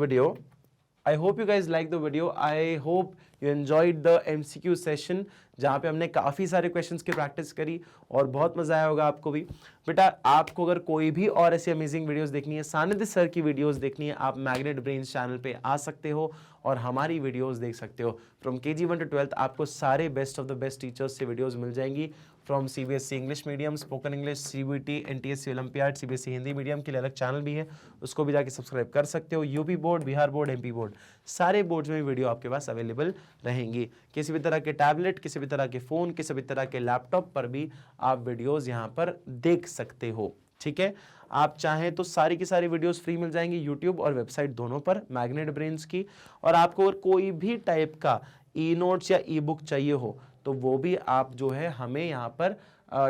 video. I hope you enjoyed the MCQ session जहाँ पे हमने काफ़ी सारे क्वेश्चंस की प्रैक्टिस करी और बहुत मजा आया होगा आपको भी. बेटा आपको अगर कोई भी और ऐसी अमेजिंग वीडियोस देखनी है, सानिध्य सर की वीडियोस देखनी है, आप मैग्नेट ब्रेन्स चैनल पे आ सकते हो और हमारी वीडियोस देख सकते हो. फ्रॉम KG1 to 12th आपको सारे best of the best teachers से वीडियोस मिल जाएंगी. From CBSE English medium, spoken English, CBT, NTSC olympiad, CBSE Hindi medium के लिए अलग चैनल भी है, उसको भी जाके सब्सक्राइब कर सकते हो. UP board, Bihar board, MP board, सारे बोर्ड्स में वीडियो आपके पास अवेलेबल रहेंगी. किसी भी तरह के टैबलेट, किसी भी तरह के फ़ोन, किसी भी तरह के लैपटॉप पर भी आप वीडियोज़ यहाँ पर देख सकते हो. ठीक है, आप चाहें तो सारी की सारी वीडियोस फ्री मिल जाएंगी यूट्यूब और वेबसाइट दोनों पर मैग्नेट ब्रेन्स की. और आपको अगर कोई भी टाइप का ई नोट्स या ई बुक चाहिए हो तो वो भी आप जो है हमें यहाँ पर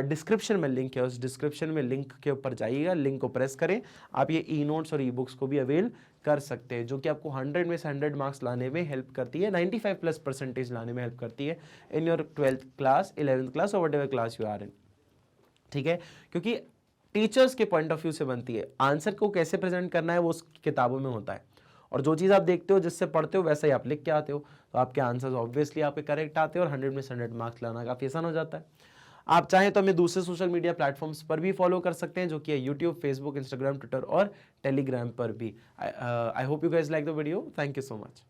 डिस्क्रिप्शन में लिंक है, उस डिस्क्रिप्शन में लिंक के ऊपर जाइएगा, लिंक को प्रेस करें, आप ये ई नोट्स और ई बुक्स को भी अवेल कर सकते हैं, जो कि आपको 100 में से 100 मार्क्स लाने में हेल्प करती है, 95+% लाने में हेल्प करती है in your 12th class, 11th class और whatever class you are in. ठीक है, क्योंकि टीचर्स के पॉइंट ऑफ व्यू से बनती है. आंसर को कैसे प्रेजेंट करना है वो उस किताबों में होता है, और जो चीज़ आप देखते हो, जिससे पढ़ते हो, वैसा ही आप लिख के आते हो, तो आपके आंसर्स ऑब्वियसली आपके करेक्ट आते हैं और 100 में से 100 मार्क्स लाना काफ़ी आसान हो जाता है. आप चाहें तो हमें दूसरे सोशल मीडिया प्लेटफॉर्म्स पर भी फॉलो कर सकते हैं, जो कि है यूट्यूब, फेसबुक, इंस्टाग्राम, ट्विटर और टेलीग्राम पर भी. I hope you guys like the video. Thank you so much.